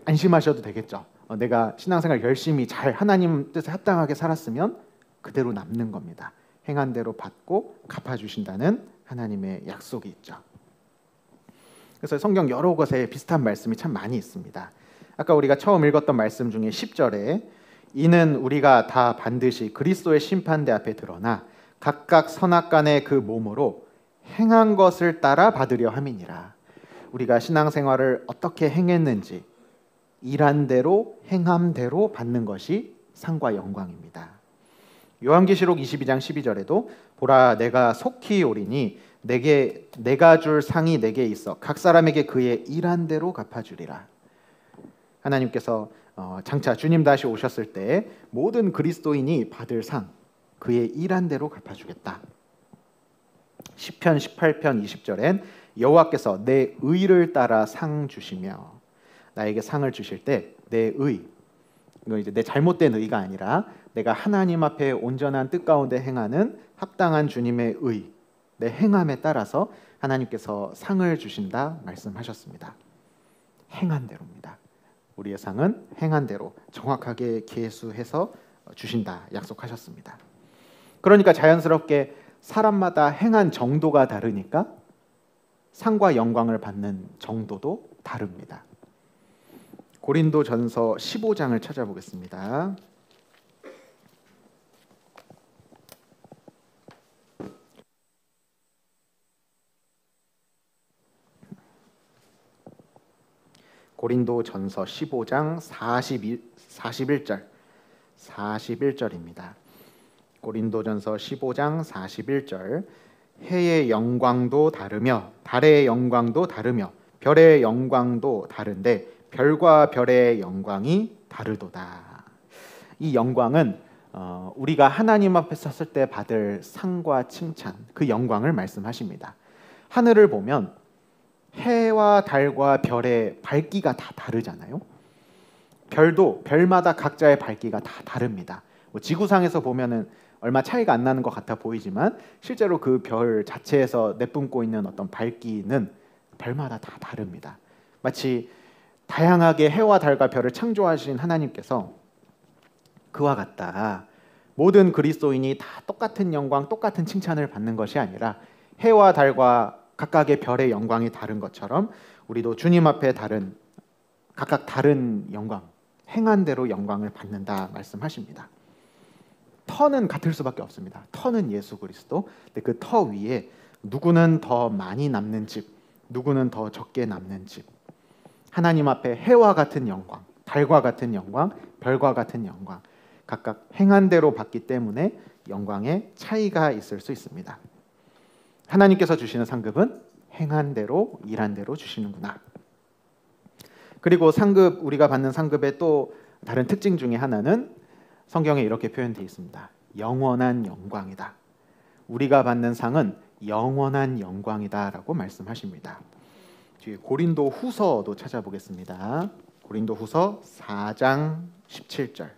안심하셔도 되겠죠. 내가 신앙생활 열심히 잘 하나님 뜻에 합당하게 살았으면 그대로 남는 겁니다. 행한 대로 받고 갚아주신다는 하나님의 약속이 있죠. 그래서 성경 여러 곳에 비슷한 말씀이 참 많이 있습니다. 아까 우리가 처음 읽었던 말씀 중에 10절에 이는 우리가 다 반드시 그리스도의 심판대 앞에 드러나 각각 선악간의 그 몸으로 행한 것을 따라 받으려 함이니라. 우리가 신앙생활을 어떻게 행했는지 일한 대로 행함대로 받는 것이 상과 영광입니다. 요한계시록 22장 12절에도 보라 내가 속히 오리니 내가 줄 상이 내게 있어 각 사람에게 그의 일한 대로 갚아주리라. 하나님께서 장차 주님 다시 오셨을 때 모든 그리스도인이 받을 상, 그의 일한 대로 갚아주겠다. 시편 18편 20절엔 여호와께서 내 의를 따라 상 주시며, 나에게 상을 주실 때 내 의, 이거 이제 내 잘못된 의가 아니라 내가 하나님 앞에 온전한 뜻 가운데 행하는 합당한 주님의 의, 내 행함에 따라서 하나님께서 상을 주신다 말씀하셨습니다. 행한 대로입니다. 우리의 상은 행한 대로 정확하게 계수해서 주신다 약속하셨습니다. 그러니까 자연스럽게 사람마다 행한 정도가 다르니까 상과 영광을 받는 정도도 다릅니다. 고린도전서 15장을 찾아보겠습니다. 고린도전서 15장 41절입니다. 고린도전서 15장 41절 해의 영광도 다르며 달의 영광도 다르며 별의 영광도 다른데 별과 별의 영광이 다르도다. 이 영광은 우리가 하나님 앞에 섰을 때 받을 상과 칭찬, 그 영광을 말씀하십니다. 하늘을 보면 해와 달과 별의 밝기가 다 다르잖아요. 별도 별마다 각자의 밝기가 다 다릅니다. 지구상에서 보면은 얼마 차이가 안 나는 것 같아 보이지만 실제로 그 별 자체에서 내뿜고 있는 어떤 밝기는 별마다 다 다릅니다. 마치 다양하게 해와 달과 별을 창조하신 하나님께서 그와 같다. 모든 그리스도인이 다 똑같은 영광, 똑같은 칭찬을 받는 것이 아니라 해와 달과 각각의 별의 영광이 다른 것처럼 우리도 주님 앞에 각각 다른 영광, 행한 대로 영광을 받는다 말씀하십니다. 터는 같을 수밖에 없습니다. 터는 예수 그리스도. 근데 그 터 위에 누구는 더 많이 남는 집, 누구는 더 적게 남는 집. 하나님 앞에 해와 같은 영광, 달과 같은 영광, 별과 같은 영광, 각각 행한 대로 받기 때문에 영광의 차이가 있을 수 있습니다. 하나님께서 주시는 상급은 행한 대로, 일한 대로 주시는구나. 그리고 상급, 우리가 받는 상급의 또 다른 특징 중에 하나는 성경에 이렇게 표현되어 있습니다. 영원한 영광이다. 우리가 받는 상은 영원한 영광이다라고 말씀하십니다. 뒤에 고린도 후서도 찾아보겠습니다. 고린도후서 4장 17절.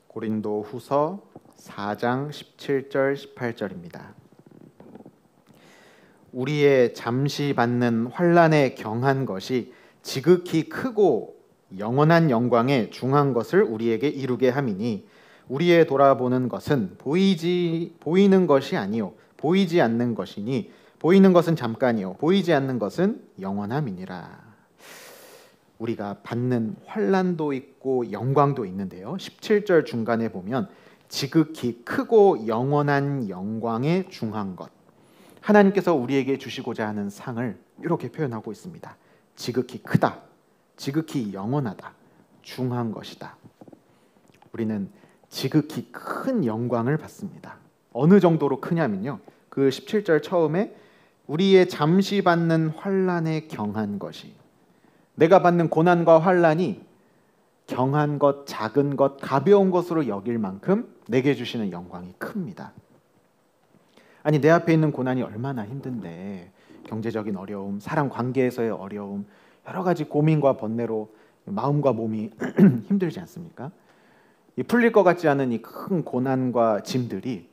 고린도후서 4장 17절 18절입니다. 우리의 잠시 받는 환난에 경한 것이 지극히 크고 영원한 영광에 중한 것을 우리에게 이루게 함이니 우리의 돌아보는 것은 보이는 것이 아니요 보이지 않는 것이니 보이는 것은 잠깐이요 보이지 않는 것은 영원함이니라. 우리가 받는 환난도 있고 영광도 있는데요. 17절 중간에 보면 지극히 크고 영원한 영광에 중한 것, 하나님께서 우리에게 주시고자 하는 상을 이렇게 표현하고 있습니다. 지극히 크다, 지극히 영원하다, 중한 것이다. 우리는 지극히 큰 영광을 받습니다. 어느 정도로 크냐면요, 그 17절 처음에 우리의 잠시 받는 환난에 경한 것이, 내가 받는 고난과 환난이 경한 것, 작은 것, 가벼운 것으로 여길 만큼 내게 주시는 영광이 큽니다. 아니, 내 앞에 있는 고난이 얼마나 힘든데, 경제적인 어려움, 사람 관계에서의 어려움, 여러 가지 고민과 번뇌로 마음과 몸이 힘들지 않습니까? 이 풀릴 것 같지 않은 이 큰 고난과 짐들이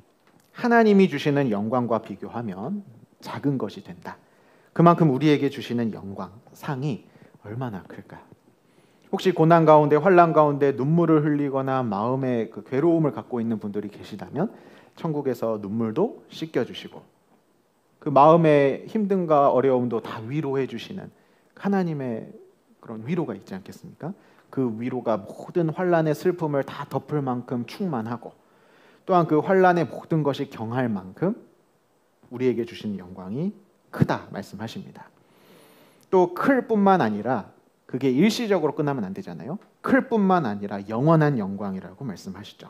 하나님이 주시는 영광과 비교하면 작은 것이 된다. 그만큼 우리에게 주시는 영광, 상이 얼마나 클까요? 혹시 고난 가운데, 환난 가운데 눈물을 흘리거나 마음의 그 괴로움을 갖고 있는 분들이 계시다면 천국에서 눈물도 씻겨주시고 그 마음의 힘듦과 어려움도 다 위로해 주시는 하나님의 그런 위로가 있지 않겠습니까? 그 위로가 모든 환난의 슬픔을 다 덮을 만큼 충만하고, 또한 그 환난의 모든 것이 경할 만큼 우리에게 주시는 영광이 크다 말씀하십니다. 또 클 뿐만 아니라, 그게 일시적으로 끝나면 안 되잖아요. 클 뿐만 아니라 영원한 영광이라고 말씀하시죠.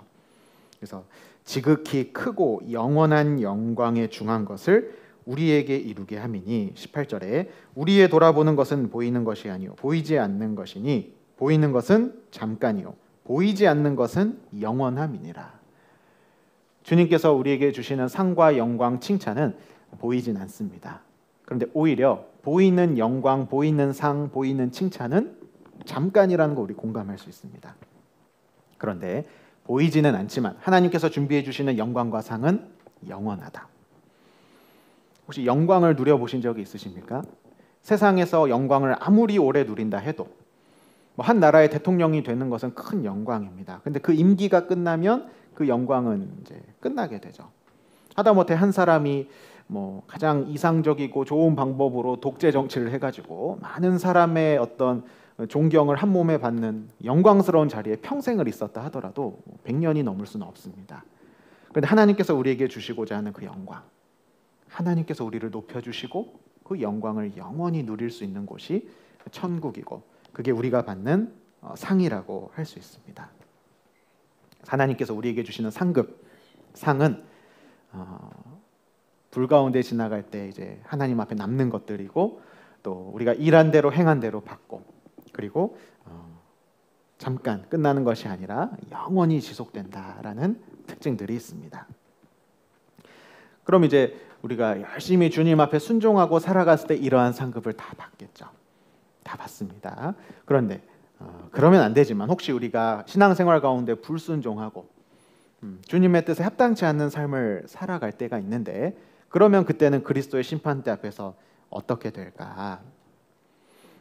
그래서 지극히 크고 영원한 영광에 중한 것을 우리에게 이루게 함이니, 18절에 우리의 돌아보는 것은 보이는 것이 아니요 보이지 않는 것이니 보이는 것은 잠깐이요 보이지 않는 것은 영원함이니라. 주님께서 우리에게 주시는 상과 영광, 칭찬은 보이진 않습니다. 그런데 오히려 보이는 영광, 보이는 상, 보이는 칭찬은 잠깐이라는 거 우리 공감할 수 있습니다. 그런데 보이지는 않지만 하나님께서 준비해 주시는 영광과 상은 영원하다. 혹시 영광을 누려보신 적이 있으십니까? 세상에서 영광을 아무리 오래 누린다 해도 한 나라의 대통령이 되는 것은 큰 영광입니다. 근데 그 임기가 끝나면 그 영광은 이제 끝나게 되죠. 하다못해 한 사람이 가장 이상적이고 좋은 방법으로 독재 정치를 해가지고 많은 사람의 어떤 존경을 한 몸에 받는 영광스러운 자리에 평생을 있었다 하더라도 100년이 넘을 수는 없습니다. 그런데 하나님께서 우리에게 주시고자 하는 그 영광, 하나님께서 우리를 높여주시고 그 영광을 영원히 누릴 수 있는 곳이 천국이고, 그게 우리가 받는 상이라고 할 수 있습니다. 하나님께서 우리에게 주시는 상급, 상은 불 가운데 지나갈 때 이제 하나님 앞에 남는 것들이고, 또 우리가 일한 대로 행한 대로 받고, 그리고 잠깐 끝나는 것이 아니라 영원히 지속된다라는 특징들이 있습니다. 그럼 이제 우리가 열심히 주님 앞에 순종하고 살아갔을 때 이러한 상급을 다 받겠죠. 다 받습니다. 그런데 그러면 안 되지만, 혹시 우리가 신앙생활 가운데 불순종하고 주님의 뜻에 합당치 않는 삶을 살아갈 때가 있는데, 그러면 그때는 그리스도의 심판대 앞에서 어떻게 될까?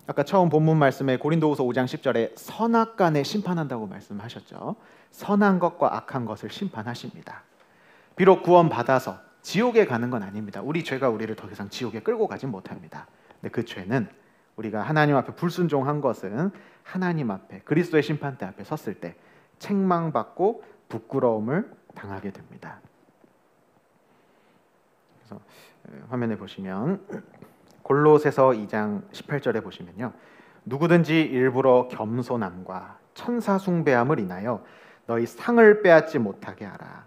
아까 처음 본문 말씀에 고린도후서 5장 10절에 선악간에 심판한다고 말씀하셨죠. 선한 것과 악한 것을 심판하십니다. 비록 구원받아서 지옥에 가는 건 아닙니다. 우리 죄가 우리를 더 이상 지옥에 끌고 가진 못합니다. 근데 그 죄는, 우리가 하나님 앞에 불순종한 것은 하나님 앞에, 그리스도의 심판대 앞에 섰을 때 책망받고 부끄러움을 당하게 됩니다. 그래서 화면에 보시면 골로새서 2장 18절에 보시면요, 누구든지 일부러 겸손함과 천사 숭배함을 인하여 너희 상을 빼앗지 못하게 하라.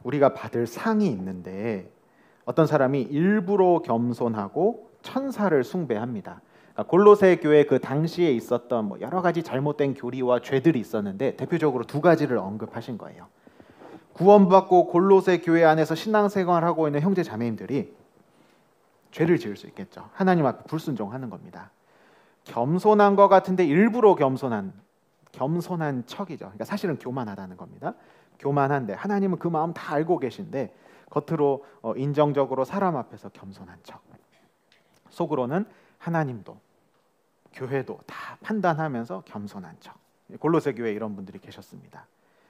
우리가 받을 상이 있는데 어떤 사람이 일부러 겸손하고 천사를 숭배합니다. 골로새 교회 그 당시에 있었던 여러 가지 잘못된 교리와 죄들이 있었는데 대표적으로 두 가지를 언급하신 거예요. 구원받고 골로새 교회 안에서 신앙생활을 하고 있는 형제 자매님들이 죄를 지을 수 있겠죠. 하나님 앞에 불순종하는 겁니다. 겸손한 것 같은데 일부러 겸손한 척이죠. 그러니까 사실은 교만하다는 겁니다. 교만한데 하나님은 그 마음 다 알고 계신데 겉으로 인정적으로 사람 앞에서 겸손한 척, 속으로는 하나님도 교회도 다 판단하면서 겸손한 척. 골로새 교회에 이런 분들이 계셨습니다.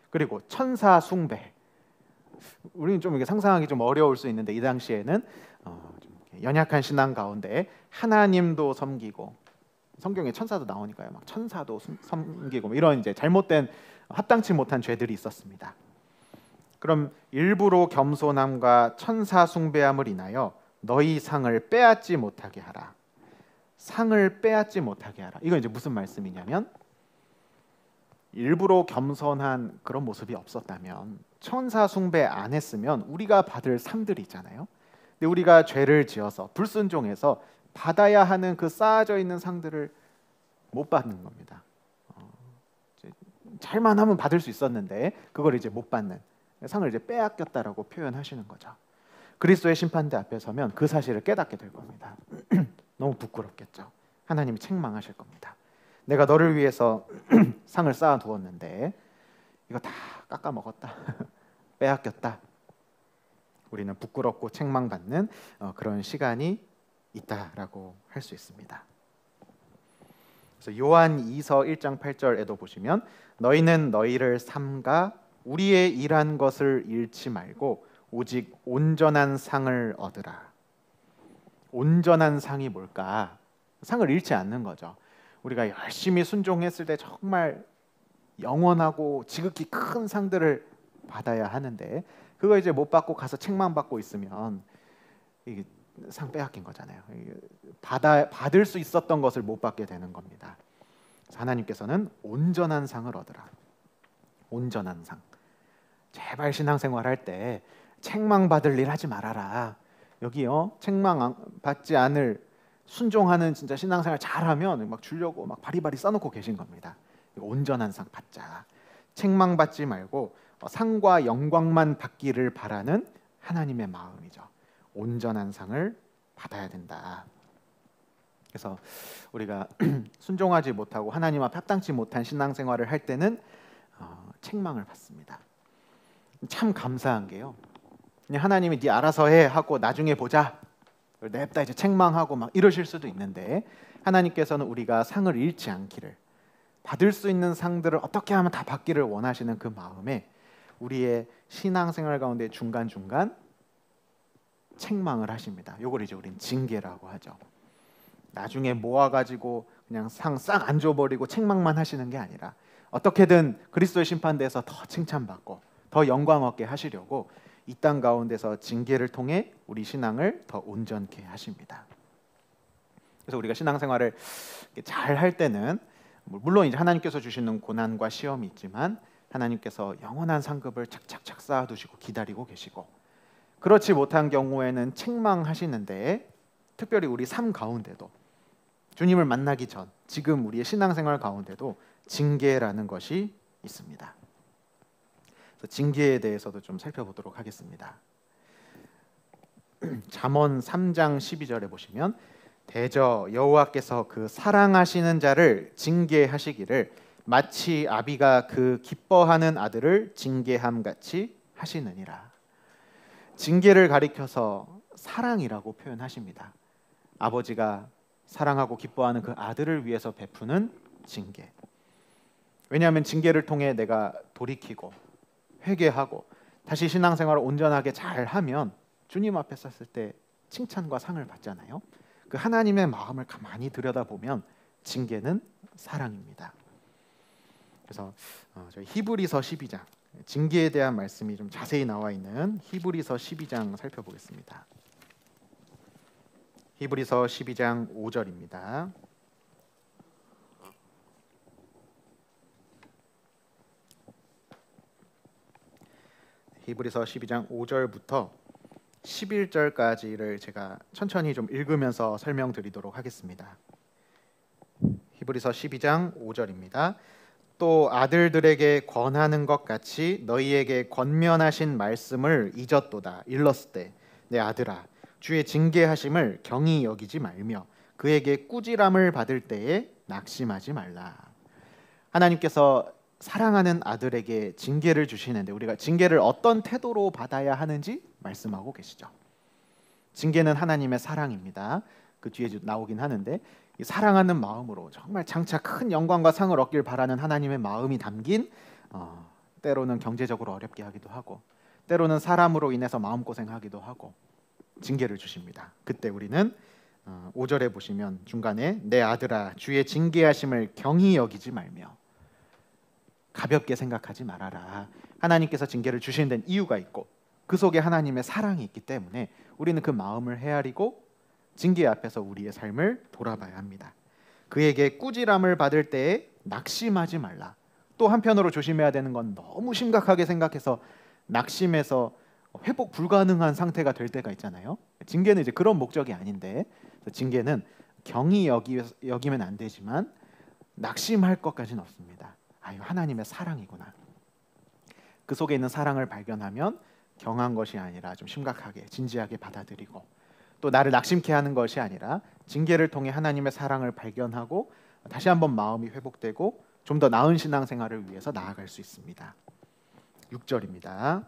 그리고 천사 숭배. 우리는 좀 이게 상상하기 좀 어려울 수 있는데 이 당시에는 좀 연약한 신앙 가운데 하나님도 섬기고, 성경에 천사도 나오니까요. 막 천사도 섬기고 이런 이제 잘못된 합당치 못한 죄들이 있었습니다. 그럼 일부러 겸손함과 천사 숭배함을 인하여 너희 상을 빼앗지 못하게 하라. 상을 빼앗지 못하게 하라. 이건 이제 무슨 말씀이냐면, 일부러 겸손한 그런 모습이 없었다면, 천사 숭배 안 했으면 우리가 받을 상들이 있잖아요. 근데 우리가 죄를 지어서 불순종해서 받아야 하는 그 쌓아져 있는 상들을 못 받는 겁니다. 잘만 하면 받을 수 있었는데 그걸 이제 못 받는 상을 이제 빼앗겼다라고 표현하시는 거죠. 그리스도의 심판대 앞에 서면 그 사실을 깨닫게 될 겁니다. 너무 부끄럽겠죠. 하나님이 책망하실 겁니다. 내가 너를 위해서 상을 쌓아 두었는데 이거 다 깎아 먹었다. 빼앗겼다. 우리는 부끄럽고 책망받는 그런 시간이 있다라고 할 수 있습니다. 그래서 요한 2서 1장 8절에도 보시면 너희는 너희를 삼가 우리의 일한 것을 잃지 말고 오직 온전한 상을 얻으라. 온전한 상이 뭘까? 상을 잃지 않는 거죠. 우리가 열심히 순종했을 때 정말 영원하고 지극히 큰 상들을 받아야 하는데 그거 이제 못 받고 가서 책망받고 있으면 이게 상 빼앗긴 거잖아요. 받을 수 있었던 것을 못 받게 되는 겁니다. 하나님께서는 온전한 상을 얻으라. 온전한 상. 제발 신앙생활 할 때 책망받을 일 하지 말아라. 여기요, 책망 받지 않을 순종하는 진짜 신앙생활 잘하면 막 주려고 막 바리바리 써놓고 계신 겁니다. 온전한 상 받자. 책망받지 말고 상과 영광만 받기를 바라는 하나님의 마음이죠. 온전한 상을 받아야 된다. 그래서 우리가 순종하지 못하고 하나님 앞에 합당치 못한 신앙생활을 할 때는 책망을 받습니다. 참 감사한 게요, 그냥 하나님이 네 알아서 해 하고 나중에 보자, 냅다 이제 책망하고 막 이러실 수도 있는데, 하나님께서는 우리가 상을 잃지 않기를, 받을 수 있는 상들을 어떻게 하면 다 받기를 원하시는 그 마음에 우리의 신앙생활 가운데 중간중간 책망을 하십니다. 요걸 이제 우린 징계라고 하죠. 나중에 모아가지고 그냥 상 싹 안 줘버리고 책망만 하시는 게 아니라 어떻게든 그리스도의 심판대에서 더 칭찬받고 더 영광 얻게 하시려고 이 땅 가운데서 징계를 통해 우리 신앙을 더 온전케 하십니다. 그래서 우리가 신앙생활을 잘 할 때는 물론 이제 하나님께서 주시는 고난과 시험이 있지만 하나님께서 영원한 상급을 착착착 쌓아두시고 기다리고 계시고, 그렇지 못한 경우에는 책망하시는데, 특별히 우리 삶 가운데도 주님을 만나기 전 지금 우리의 신앙생활 가운데도 징계라는 것이 있습니다. 그래서 징계에 대해서도 좀 살펴보도록 하겠습니다. 잠언 3장 12절에 보시면 대저 여호와께서 그 사랑하시는 자를 징계하시기를 마치 아비가 그 기뻐하는 아들을 징계함 같이 하시느니라. 징계를 가리켜서 사랑이라고 표현하십니다. 아버지가 사랑하고 기뻐하는 그 아들을 위해서 베푸는 징계. 왜냐하면 징계를 통해 내가 돌이키고 회개하고 다시 신앙생활을 온전하게 잘하면 주님 앞에 섰을 때 칭찬과 상을 받잖아요. 그 하나님의 마음을 가만히 들여다보면 징계는 사랑입니다. 그래서 저희 히브리서 12장, 징계에 대한 말씀이 좀 자세히 나와 있는 히브리서 12장 살펴보겠습니다. 히브리서 12장 5절입니다. 히브리서 12장 5절부터 11절까지를 제가 천천히 좀 읽으면서 설명드리도록 하겠습니다. 히브리서 12장 5절입니다. 또 아들들에게 권하는 것 같이 너희에게 권면하신 말씀을 잊었도다. 일렀을 때 내 아들아 주의 징계하심을 경히 여기지 말며 그에게 꾸지람을 받을 때에 낙심하지 말라. 하나님께서 사랑하는 아들에게 징계를 주시는데 우리가 징계를 어떤 태도로 받아야 하는지 말씀하고 계시죠. 징계는 하나님의 사랑입니다. 그 뒤에 나오긴 하는데 이 사랑하는 마음으로 정말 장차 큰 영광과 상을 얻길 바라는 하나님의 마음이 담긴 때로는 경제적으로 어렵게 하기도 하고 때로는 사람으로 인해서 마음고생하기도 하고 징계를 주십니다. 그때 우리는 5절에 보시면 중간에 내 아들아 주의 징계하심을 경히 여기지 말며 가볍게 생각하지 말아라. 하나님께서 징계를 주시는 데는 이유가 있고 그 속에 하나님의 사랑이 있기 때문에 우리는 그 마음을 헤아리고 징계 앞에서 우리의 삶을 돌아봐야 합니다. 그에게 꾸지람을 받을 때에 낙심하지 말라. 또 한편으로 조심해야 되는 건 너무 심각하게 생각해서 낙심해서 회복 불가능한 상태가 될 때가 있잖아요. 징계는 이제 그런 목적이 아닌데 징계는 경히 여기면 안 되지만 낙심할 것까지는 없습니다. 아, 이거 하나님의 사랑이구나. 그 속에 있는 사랑을 발견하면 경한 것이 아니라 좀 심각하게 진지하게 받아들이고 또 나를 낙심케 하는 것이 아니라 징계를 통해 하나님의 사랑을 발견하고 다시 한번 마음이 회복되고 좀 더 나은 신앙생활을 위해서 나아갈 수 있습니다. 6절입니다.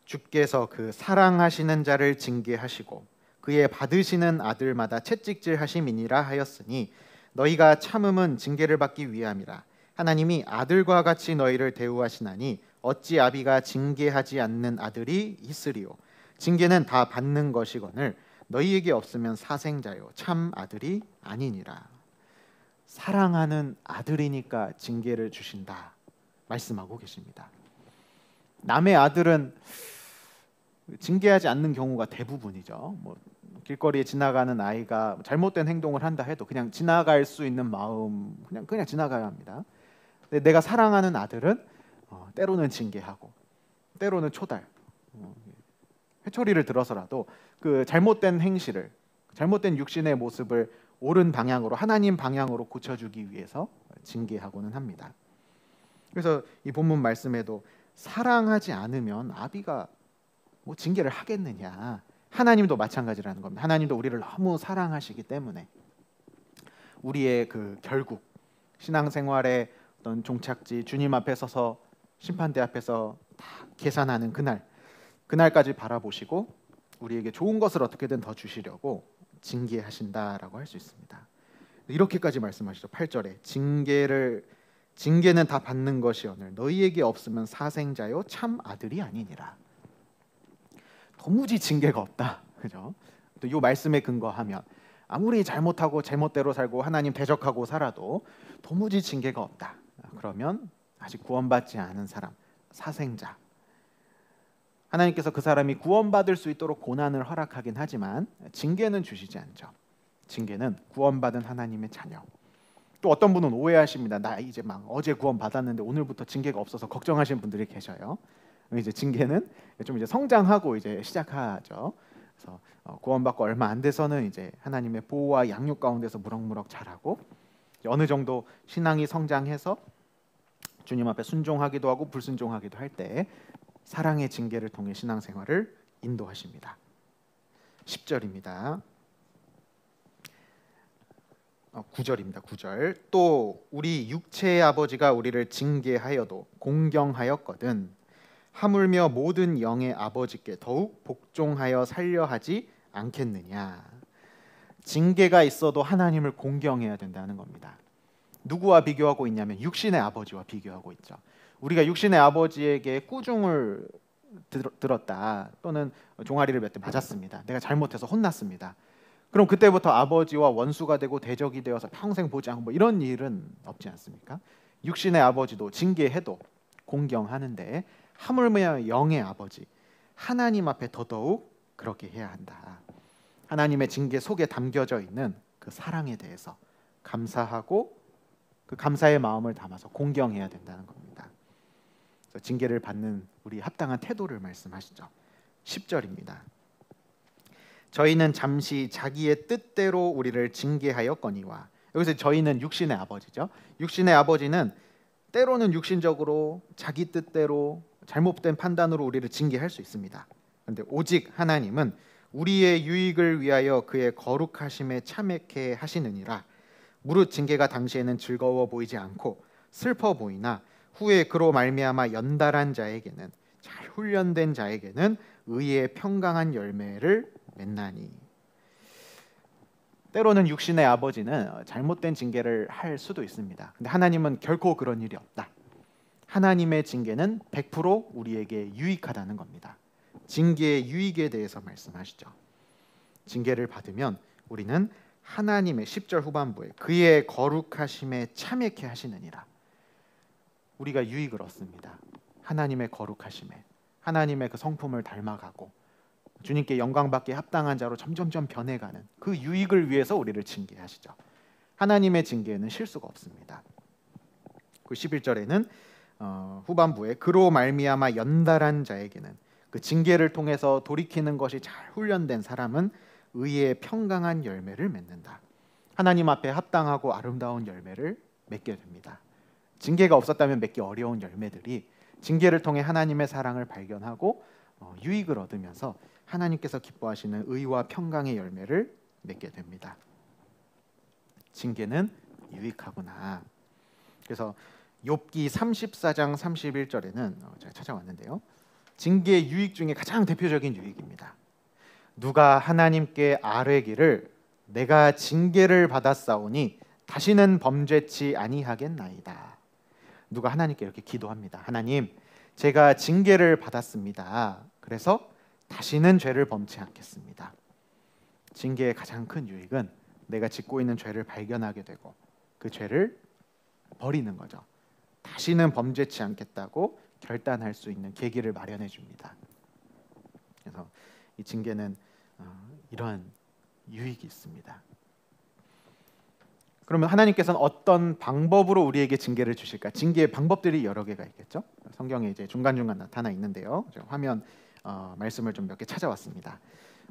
주께서 그 사랑하시는 자를 징계하시고 그의 받으시는 아들마다 채찍질 하심이니라 하였으니 너희가 참음은 징계를 받기 위함이라. 하나님이 아들과 같이 너희를 대우하시나니 어찌 아비가 징계하지 않는 아들이 있으리요. 징계는 다 받는 것이거늘 너희에게 없으면 사생자요 참 아들이 아니니라. 사랑하는 아들이니까 징계를 주신다 말씀하고 계십니다. 남의 아들은 징계하지 않는 경우가 대부분이죠. 길거리에 지나가는 아이가 잘못된 행동을 한다 해도 그냥 지나갈 수 있는 마음 그냥 지나가야 합니다. 근데 내가 사랑하는 아들은 때로는 징계하고 때로는 초달, 회초리를 들어서라도 그 잘못된 행실을 잘못된 육신의 모습을 옳은 방향으로 하나님 방향으로 고쳐주기 위해서 징계하고는 합니다. 그래서 이 본문 말씀에도 사랑하지 않으면 아비가 징계를 하겠느냐. 하나님도 마찬가지라는 겁니다. 하나님도 우리를 너무 사랑하시기 때문에 우리의 그 결국 신앙생활의 어떤 종착지 주님 앞에 서서 심판대 앞에서 다 계산하는 그날까지 바라보시고 우리에게 좋은 것을 어떻게든 더 주시려고 징계하신다라고 할 수 있습니다. 이렇게까지 말씀하시죠. 8절에 징계는 다 받는 것이오늘 너희에게 없으면 사생자요 참 아들이 아니니라. 도무지 징계가 없다. 그죠? 또 이 말씀에 근거하면 아무리 잘못하고 제멋대로 살고 하나님 대적하고 살아도 도무지 징계가 없다. 그러면 아직 구원받지 않은 사람, 사생자. 하나님께서 그 사람이 구원받을 수 있도록 고난을 허락하긴 하지만 징계는 주시지 않죠. 징계는 구원받은 하나님의 자녀. 또 어떤 분은 오해하십니다. 나 이제 막 어제 구원받았는데 오늘부터 징계가 없어서 걱정하시는 분들이 계셔요. 이제 징계는 좀 이제 성장하고 이제 시작하죠. 그래서 구원받고 얼마 안 돼서는 이제 하나님의 보호와 양육 가운데서 무럭무럭 자라고 어느 정도 신앙이 성장해서 주님 앞에 순종하기도 하고 불순종하기도 할 때 사랑의 징계를 통해 신앙생활을 인도하십니다. 10절입니다. 9절입니다. 9절. 또 우리 육체의 아버지가 우리를 징계하여도 공경하였거든 하물며 모든 영의 아버지께 더욱 복종하여 살려 하지 않겠느냐. 징계가 있어도 하나님을 공경해야 된다는 겁니다. 누구와 비교하고 있냐면 육신의 아버지와 비교하고 있죠. 우리가 육신의 아버지에게 꾸중을 들었다 또는 종아리를 몇 대 맞았습니다. 내가 잘못해서 혼났습니다. 그럼 그때부터 아버지와 원수가 되고 대적이 되어서 평생 보지 않고 이런 일은 없지 않습니까? 육신의 아버지도 징계해도 공경하는데 하물며 영의 아버지 하나님 앞에 더더욱 그렇게 해야 한다. 하나님의 징계 속에 담겨져 있는 그 사랑에 대해서 감사하고 그 감사의 마음을 담아서 공경해야 된다는 겁니다. 그래서 징계를 받는 우리 합당한 태도를 말씀하시죠. 10절입니다. 저희는 잠시 자기의 뜻대로 우리를 징계하였거니와 여기서 저희는 육신의 아버지죠. 육신의 아버지는 때로는 육신적으로 자기 뜻대로 잘못된 판단으로 우리를 징계할 수 있습니다. 그런데 오직 하나님은 우리의 유익을 위하여 그의 거룩하심에 참여케 하시느니라. 무릇 징계가 당시에는 즐거워 보이지 않고 슬퍼 보이나 후에 그로 말미암아 연달한 자에게는, 잘 훈련된 자에게는 의의 평강한 열매를 맺나니. 때로는 육신의 아버지는 잘못된 징계를 할 수도 있습니다. 근데 하나님은 결코 그런 일이 없다. 하나님의 징계는 100% 우리에게 유익하다는 겁니다. 징계의 유익에 대해서 말씀하시죠. 징계를 받으면 우리는 하나님의 10절 후반부에 그의 거룩하심에 참여케 하시느니라. 우리가 유익을 얻습니다. 하나님의 거룩하심에, 하나님의 그 성품을 닮아가고 주님께 영광받기에 합당한 자로 점점점 변해가는 그 유익을 위해서 우리를 징계하시죠. 하나님의 징계에는 실수가 없습니다. 그 11절에는 후반부에 그로 말미암아 연달한 자에게는, 그 징계를 통해서 돌이키는 것이 잘 훈련된 사람은 의의 평강한 열매를 맺는다. 하나님 앞에 합당하고 아름다운 열매를 맺게 됩니다. 징계가 없었다면 맺기 어려운 열매들이 징계를 통해 하나님의 사랑을 발견하고 유익을 얻으면서 하나님께서 기뻐하시는 의와 평강의 열매를 맺게 됩니다. 징계는 유익하구나. 그래서 욥기 34장 31절에는 제가 찾아왔는데요. 징계의 유익 중에 가장 대표적인 유익입니다. 누가 하나님께 아뢰기를 내가 징계를 받았사오니 다시는 범죄치 아니하겠나이다. 누가 하나님께 이렇게 기도합니다. 하나님, 제가 징계를 받았습니다. 그래서 다시는 죄를 범치 않겠습니다. 징계의 가장 큰 유익은 내가 짓고 있는 죄를 발견하게 되고 그 죄를 버리는 거죠. 다시는 범죄치 않겠다고 결단할 수 있는 계기를 마련해 줍니다. 그래서 이 징계는 이러한 유익이 있습니다. 그러면 하나님께서는 어떤 방법으로 우리에게 징계를 주실까? 징계의 방법들이 여러 개가 있겠죠. 성경에 이제 중간중간 나타나 있는데요. 화면 말씀을 좀 몇 개 찾아왔습니다.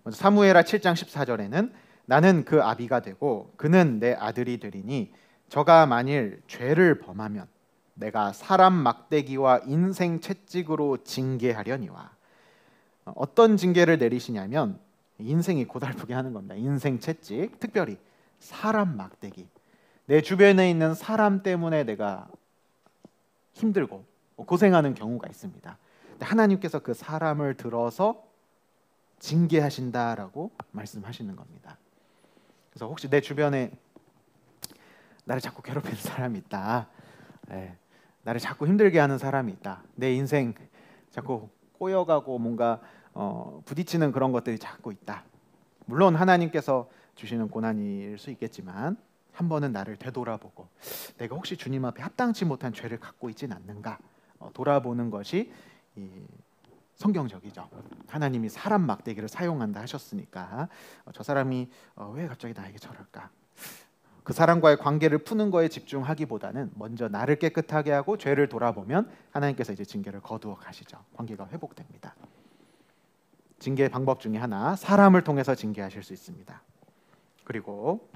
먼저 사무엘하 7장 14절에는 나는 그 아비가 되고 그는 내 아들이 되리니 저가 만일 죄를 범하면 내가 사람 막대기와 인생 채찍으로 징계하려니와. 어떤 징계를 내리시냐면 인생이 고달프게 하는 겁니다. 인생 채찍, 특별히 사람 막대기. 내 주변에 있는 사람 때문에 내가 힘들고 고생하는 경우가 있습니다. 하나님께서 그 사람을 들어서 징계하신다라고 말씀하시는 겁니다. 그래서 혹시 내 주변에 나를 자꾸 괴롭히는 사람이 있다, 나를 자꾸 힘들게 하는 사람이 있다, 내 인생 자꾸 꼬여가고 뭔가 부딪히는 그런 것들이 자꾸 있다. 물론 하나님께서 주시는 고난일 수 있겠지만 한 번은 나를 되돌아보고 내가 혹시 주님 앞에 합당치 못한 죄를 갖고 있진 않는가 돌아보는 것이 성경적이죠. 하나님이 사람 막대기를 사용한다 하셨으니까 저 사람이 왜 갑자기 나에게 저럴까? 그 사람과의 관계를 푸는 거에 집중하기보다는 먼저 나를 깨끗하게 하고 죄를 돌아보면 하나님께서 이제 징계를 거두어 가시죠. 관계가 회복됩니다. 징계의 방법 중에 하나, 사람을 통해서 징계하실 수 있습니다. 그리고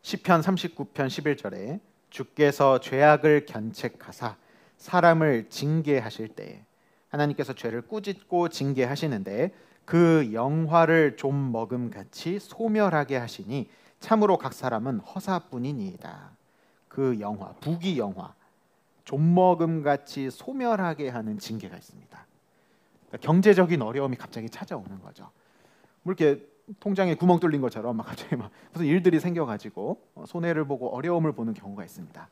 시편 39편 11절에 주께서 죄악을 견책하사 사람을 징계하실 때에, 하나님께서 죄를 꾸짖고 징계하시는데 그 영화를 좀 먹음같이 소멸하게 하시니 참으로 각 사람은 허사뿐이니이다. 그 영화, 부귀 영화, 좀 먹음같이 소멸하게 하는 징계가 있습니다. 그러니까 경제적인 어려움이 갑자기 찾아오는 거죠. 뭐 이렇게 통장에 구멍 뚫린 것처럼 막 갑자기 막 무슨 일들이 생겨가지고 손해를 보고 어려움을 보는 경우가 있습니다.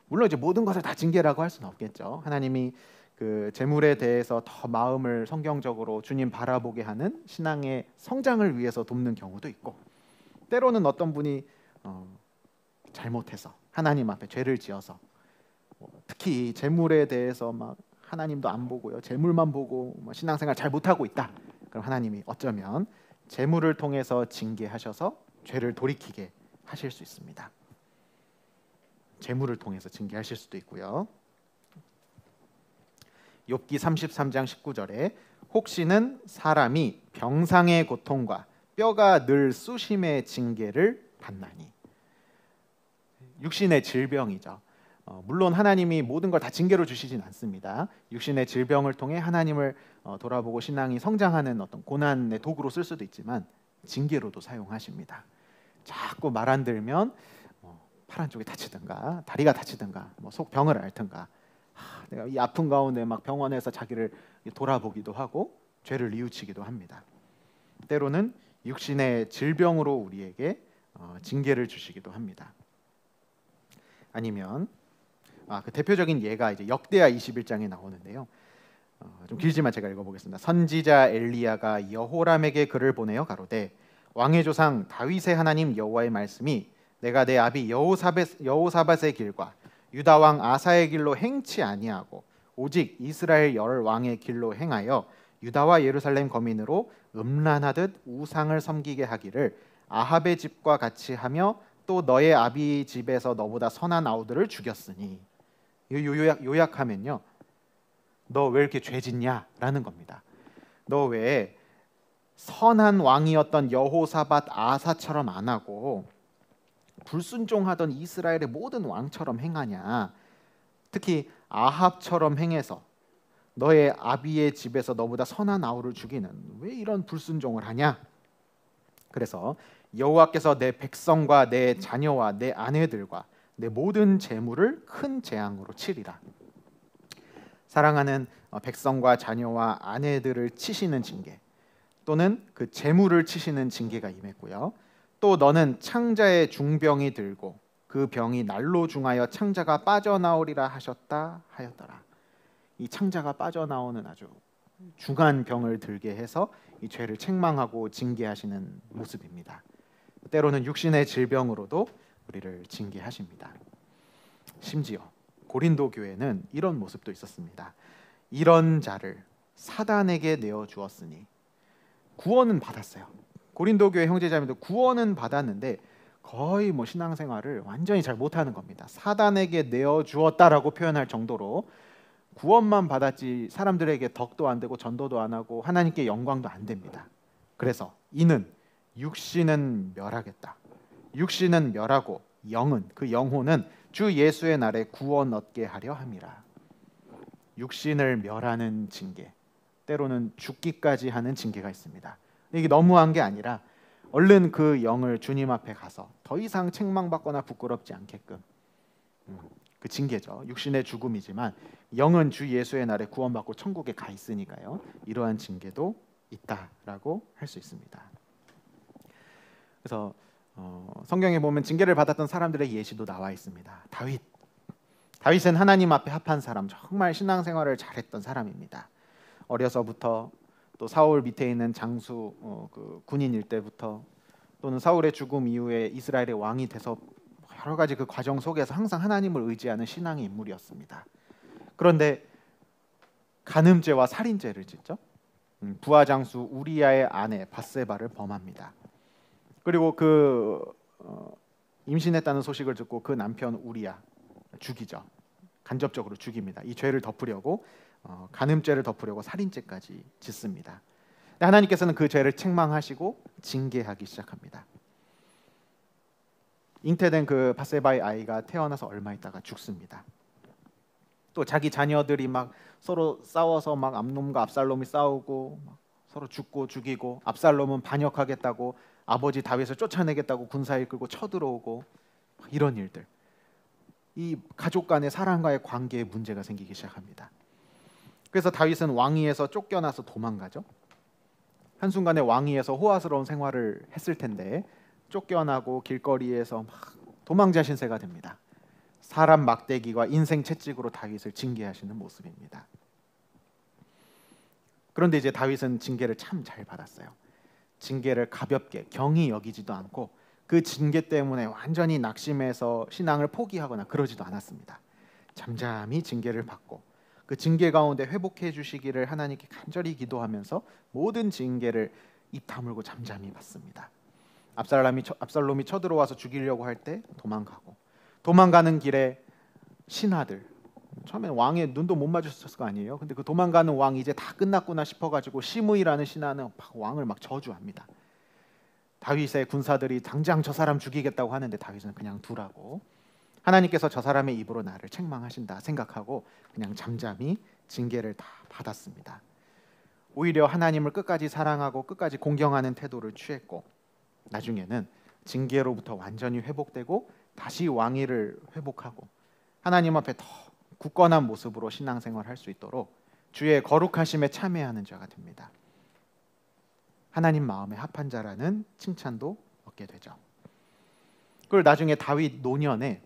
물론 이제 모든 것을 다 징계라고 할 수는 없겠죠. 하나님이 그 재물에 대해서 더 마음을 성경적으로 주님 바라보게 하는 신앙의 성장을 위해서 돕는 경우도 있고, 때로는 어떤 분이 잘못해서 하나님 앞에 죄를 지어서 특히 재물에 대해서 막 하나님도 안 보고요, 재물만 보고 신앙생활 잘 못하고 있다. 그럼 하나님이 어쩌면 재물을 통해서 징계하셔서 죄를 돌이키게 하실 수 있습니다. 재물을 통해서 징계하실 수도 있고요. 욥기 33장 19절에 혹시는 사람이 병상의 고통과 뼈가 늘 쑤심의 징계를 받나니. 육신의 질병이죠. 물론 하나님이 모든 걸 다 징계로 주시진 않습니다. 육신의 질병을 통해 하나님을 돌아보고 신앙이 성장하는 어떤 고난의 도구로 쓸 수도 있지만 징계로도 사용하십니다. 자꾸 말 안 들으면 팔 한쪽이 다치든가 다리가 다치든가 속 병을 앓든가 내가 이 아픈 가운데 막 병원에서 자기를 돌아보기도 하고 죄를 뉘우치기도 합니다. 때로는 육신의 질병으로 우리에게 징계를 주시기도 합니다. 아니면 그 대표적인 예가 이제 역대하 21장에 나오는데요. 좀 길지만 제가 읽어보겠습니다. 선지자 엘리야가 여호람에게 글을 보내어 가로되 왕의 조상 다윗의 하나님 여호와의 말씀이 내가 내 아비 여호사밧의 길과 유다 왕 아사의 길로 행치 아니하고 오직 이스라엘 열 왕의 길로 행하여 유다와 예루살렘 거민으로 음란하듯 우상을 섬기게 하기를 아합의 집과 같이 하며 또 너의 아비 집에서 너보다 선한 아우들을 죽였으니 요약하면요. 너 왜 이렇게 죄짓냐라는 겁니다. 너 왜 선한 왕이었던 여호사밧 아사처럼 안 하고 불순종하던 이스라엘의 모든 왕처럼 행하냐. 특히 아합처럼 행해서 너의 아비의 집에서 너보다 선한 아우를 죽이는 왜 이런 불순종을 하냐. 그래서 여호와께서 내 백성과 내 자녀와 내 아내들과 내 모든 재물을 큰 재앙으로 치리라. 사랑하는 백성과 자녀와 아내들을 치시는 징계 또는 그 재물을 치시는 징계가 임했고요. 또 너는 창자의 중병이 들고 그 병이 날로 중하여 창자가 빠져나오리라 하셨다 하였더라. 이 창자가 빠져나오는 아주 중한 병을 들게 해서 이 죄를 책망하고 징계하시는 모습입니다. 때로는 육신의 질병으로도 우리를 징계하십니다. 심지어 고린도 교회는 이런 모습도 있었습니다. 이런 자를 사단에게 내어 주었으니 구원은 받았어요. 고린도 교회 형제자매도 구원은 받았는데 거의 신앙생활을 완전히 잘 못하는 겁니다. 사단에게 내어 주었다라고 표현할 정도로 구원만 받았지 사람들에게 덕도 안 되고 전도도 안 하고 하나님께 영광도 안 됩니다. 그래서 이는 육신은 멸하겠다. 육신은 멸하고 영은 그 영혼은 주 예수의 날에 구원 얻게 하려 함이라. 육신을 멸하는 징계, 때로는 죽기까지 하는 징계가 있습니다. 이게 너무한 게 아니라 얼른 그 영을 주님 앞에 가서 더 이상 책망받거나 부끄럽지 않게끔 그 징계죠. 육신의 죽음이지만 영은 주 예수의 날에 구원받고 천국에 가 있으니까요. 이러한 징계도 있다라고 할 수 있습니다. 그래서 성경에 보면 징계를 받았던 사람들의 예시도 나와 있습니다. 다윗은 하나님 앞에 합한 사람, 정말 신앙생활을 잘했던 사람입니다. 어려서부터 또 사울 밑에 있는 장수 그 군인일 때부터 또는 사울의 죽음 이후에 이스라엘의 왕이 돼서 여러 가지 그 과정 속에서 항상 하나님을 의지하는 신앙의 인물이었습니다. 그런데 간음죄와 살인죄를 짓죠. 부하 장수 우리야의 아내 밧세바를 범합니다. 그리고 임신했다는 소식을 듣고 그 남편 우리야 죽이죠. 간접적으로 죽입니다. 이 죄를 덮으려고 간음죄를 덮으려고 살인죄까지 짓습니다. 하나님께서는 그 죄를 책망하시고 징계하기 시작합니다. 잉태된 그 밧세바의 아이가 태어나서 얼마 있다가 죽습니다. 또 자기 자녀들이 막 서로 싸워서 막 암놈과 압살롬이 싸우고 막 서로 죽고 죽이고 압살롬은 반역하겠다고 아버지 다윗을 쫓아내겠다고 군사 이끌고 쳐들어오고 이런 일들. 이 가족 간의 사랑과의 관계에 문제가 생기기 시작합니다. 그래서 다윗은 왕위에서 쫓겨나서 도망가죠. 한순간에 왕위에서 호화스러운 생활을 했을 텐데 쫓겨나고 길거리에서 막 도망자 신세가 됩니다. 사람 막대기와 인생 채찍으로 다윗을 징계하시는 모습입니다. 그런데 이제 다윗은 징계를 참 잘 받았어요. 징계를 가볍게 경히 여기지도 않고 그 징계 때문에 완전히 낙심해서 신앙을 포기하거나 그러지도 않았습니다. 잠잠히 징계를 받고 그 징계 가운데 회복해 주시기를 하나님께 간절히 기도하면서 모든 징계를 입 다물고 잠잠히 받습니다. 압살롬이 쳐들어와서 죽이려고 할 때 도망가고 도망가는 길에 신하들 처음엔 왕의 눈도 못 마주쳤을 거 아니에요. 근데 그 도망가는 왕이 이제 다 끝났구나 싶어가지고 시므이라는 신하는 왕을 막 저주합니다. 다윗의 군사들이 당장 저 사람 죽이겠다고 하는데 다윗은 그냥 두라고 하나님께서 저 사람의 입으로 나를 책망하신다 생각하고 그냥 잠잠히 징계를 다 받았습니다. 오히려 하나님을 끝까지 사랑하고 끝까지 공경하는 태도를 취했고 나중에는 징계로부터 완전히 회복되고 다시 왕위를 회복하고 하나님 앞에 더 굳건한 모습으로 신앙생활을 할 수 있도록 주의 거룩하심에 참여하는 자가 됩니다. 하나님 마음에 합한 자라는 칭찬도 얻게 되죠. 그걸 나중에 다윗 노년에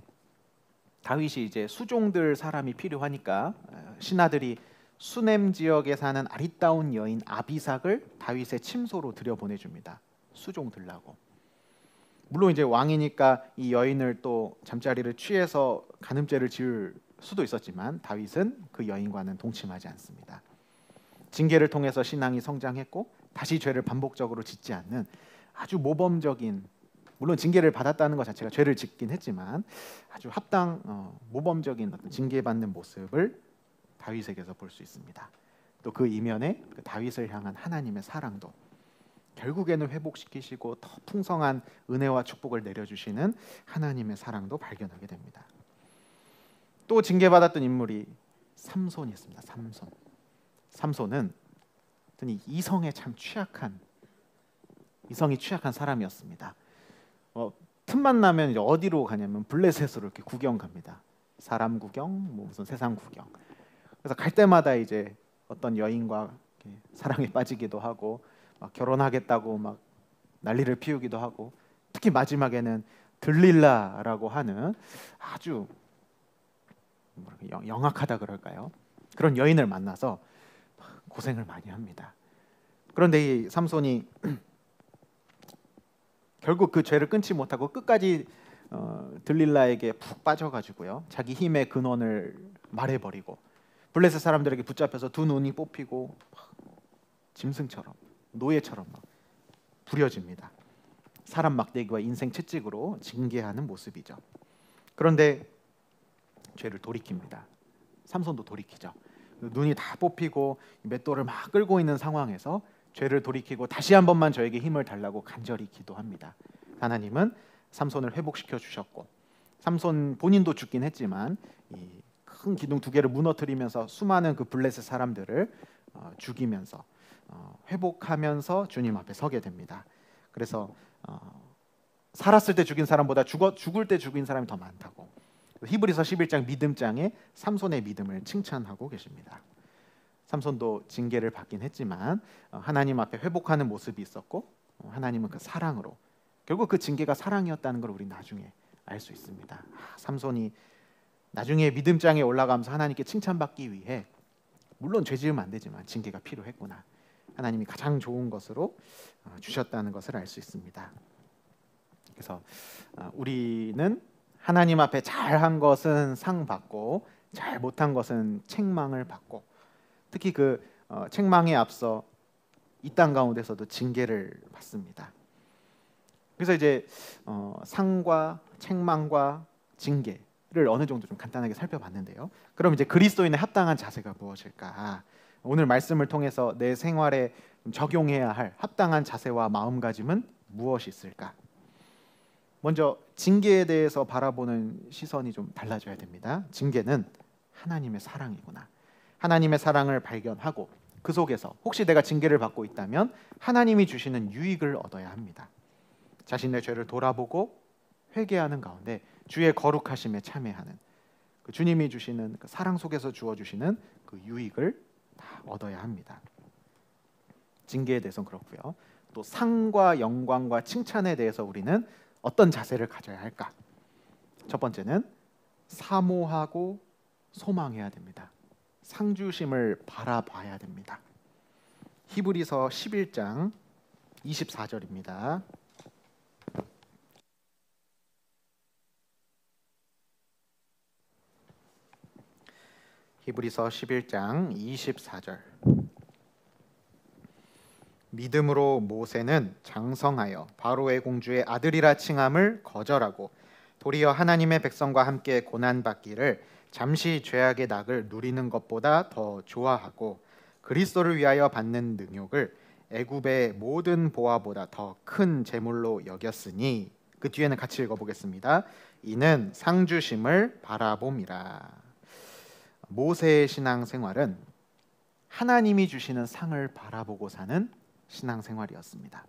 다윗이 이제 수종들 사람이 필요하니까 신하들이 수넴 지역에 사는 아리따운 여인 아비삭을 다윗의 침소로 들여보내줍니다. 수종 들라고. 물론 이제 왕이니까 이 여인을 또 잠자리를 취해서 간음죄를 지을 수도 있었지만 다윗은 그 여인과는 동침하지 않습니다. 징계를 통해서 신앙이 성장했고 다시 죄를 반복적으로 짓지 않는 아주 모범적인, 물론 징계를 받았다는 것 자체가 죄를 짓긴 했지만 아주 모범적인 어떤 징계받는 모습을 다윗에게서 볼 수 있습니다. 또 그 이면에 그 다윗을 향한 하나님의 사랑도 결국에는 회복시키시고 더 풍성한 은혜와 축복을 내려주시는 하나님의 사랑도 발견하게 됩니다. 또 징계받았던 인물이 삼손이 있습니다. 삼손은 이성이 취약한 사람이었습니다. 틈만 나면 이제 어디로 가냐면 블레셋으로 이렇게 구경 갑니다. 사람 구경, 무슨 세상 구경. 그래서 갈 때마다 이제 어떤 여인과 사랑에 빠지기도 하고 막 결혼하겠다고 막 난리를 피우기도 하고 특히 마지막에는 들릴라라고 하는 아주 영악하다 그럴까요? 그런 여인을 만나서 고생을 많이 합니다. 그런데 이 삼손이 결국 그 죄를 끊지 못하고 끝까지 들릴라에게 푹 빠져가지고요. 자기 힘의 근원을 말해버리고 블레셋 사람들에게 붙잡혀서 두 눈이 뽑히고 짐승처럼 노예처럼 막 부려집니다. 사람 막대기와 인생 채찍으로 징계하는 모습이죠. 그런데 죄를 돌이킵니다. 삼손도 돌이키죠. 눈이 다 뽑히고 맷돌을 막 끌고 있는 상황에서 죄를 돌이키고 다시 한 번만 저에게 힘을 달라고 간절히 기도합니다. 하나님은 삼손을 회복시켜 주셨고 삼손 본인도 죽긴 했지만 이 큰 기둥 두 개를 무너뜨리면서 수많은 그 블레셋 사람들을 죽이면서 회복하면서 주님 앞에 서게 됩니다. 그래서 살았을 때 죽인 사람보다 죽을 때 죽인 사람이 더 많다고 히브리서 11장 믿음장에 삼손의 믿음을 칭찬하고 계십니다. 삼손도 징계를 받긴 했지만 하나님 앞에 회복하는 모습이 있었고 하나님은 그 사랑으로 결국 그 징계가 사랑이었다는 걸 우리 나중에 알 수 있습니다. 삼손이 나중에 믿음장에 올라가면서 하나님께 칭찬받기 위해 물론 죄 지으면 안 되지만 징계가 필요했구나. 하나님이 가장 좋은 것으로 주셨다는 것을 알 수 있습니다. 그래서 우리는 하나님 앞에 잘한 것은 상 받고 잘 못한 것은 책망을 받고 특히 그 책망에 앞서 이 땅 가운데서도 징계를 받습니다. 그래서 이제 상과 책망과 징계를 어느 정도 좀 간단하게 살펴봤는데요. 그럼 이제 그리스도인의 합당한 자세가 무엇일까? 오늘 말씀을 통해서 내 생활에 적용해야 할 합당한 자세와 마음가짐은 무엇이 있을까? 먼저 징계에 대해서 바라보는 시선이 좀 달라져야 됩니다. 징계는 하나님의 사랑이구나. 하나님의 사랑을 발견하고 그 속에서 혹시 내가 징계를 받고 있다면 하나님이 주시는 유익을 얻어야 합니다. 자신의 죄를 돌아보고 회개하는 가운데 주의 거룩하심에 참여하는 그 주님이 주시는 그 사랑 속에서 주어주시는 그 유익을 다 얻어야 합니다. 징계에 대해서는 그렇고요. 또 상과 영광과 칭찬에 대해서 우리는 어떤 자세를 가져야 할까? 첫 번째는 사모하고 소망해야 됩니다. 상주심을 바라봐야 됩니다. 히브리서 11장 24절입니다. 히브리서 11장 24절. 믿음으로 모세는 장성하여 바로의 공주의 아들이라 칭함을 거절하고 도리어 하나님의 백성과 함께 고난받기를 잠시 죄악의 낙을 누리는 것보다 더 좋아하고 그리스도를 위하여 받는 능욕을 애굽의 모든 보화보다 더 큰 재물로 여겼으니 그 뒤에는 같이 읽어보겠습니다. 이는 상 주심을 바라봄이라. 모세의 신앙생활은 하나님이 주시는 상을 바라보고 사는 신앙생활이었습니다.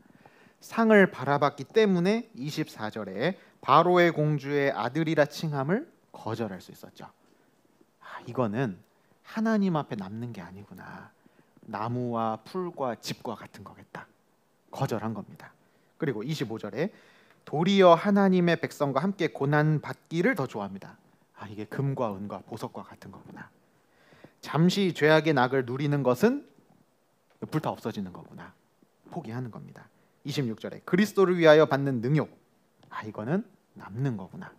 상을 바라봤기 때문에 24절에 바로의 공주의 아들이라 칭함을 거절할 수 있었죠. 이거는 하나님 앞에 남는 게 아니구나. 나무와 풀과 집과 같은 거겠다. 거절한 겁니다. 그리고 25절에 도리어 하나님의 백성과 함께 고난 받기를 더 좋아합니다. 이게 금과 은과 보석과 같은 거구나. 잠시 죄악의 낙을 누리는 것은 불타 없어지는 거구나. 포기하는 겁니다. 26절에 그리스도를 위하여 받는 능욕, 이거는 남는 거구나.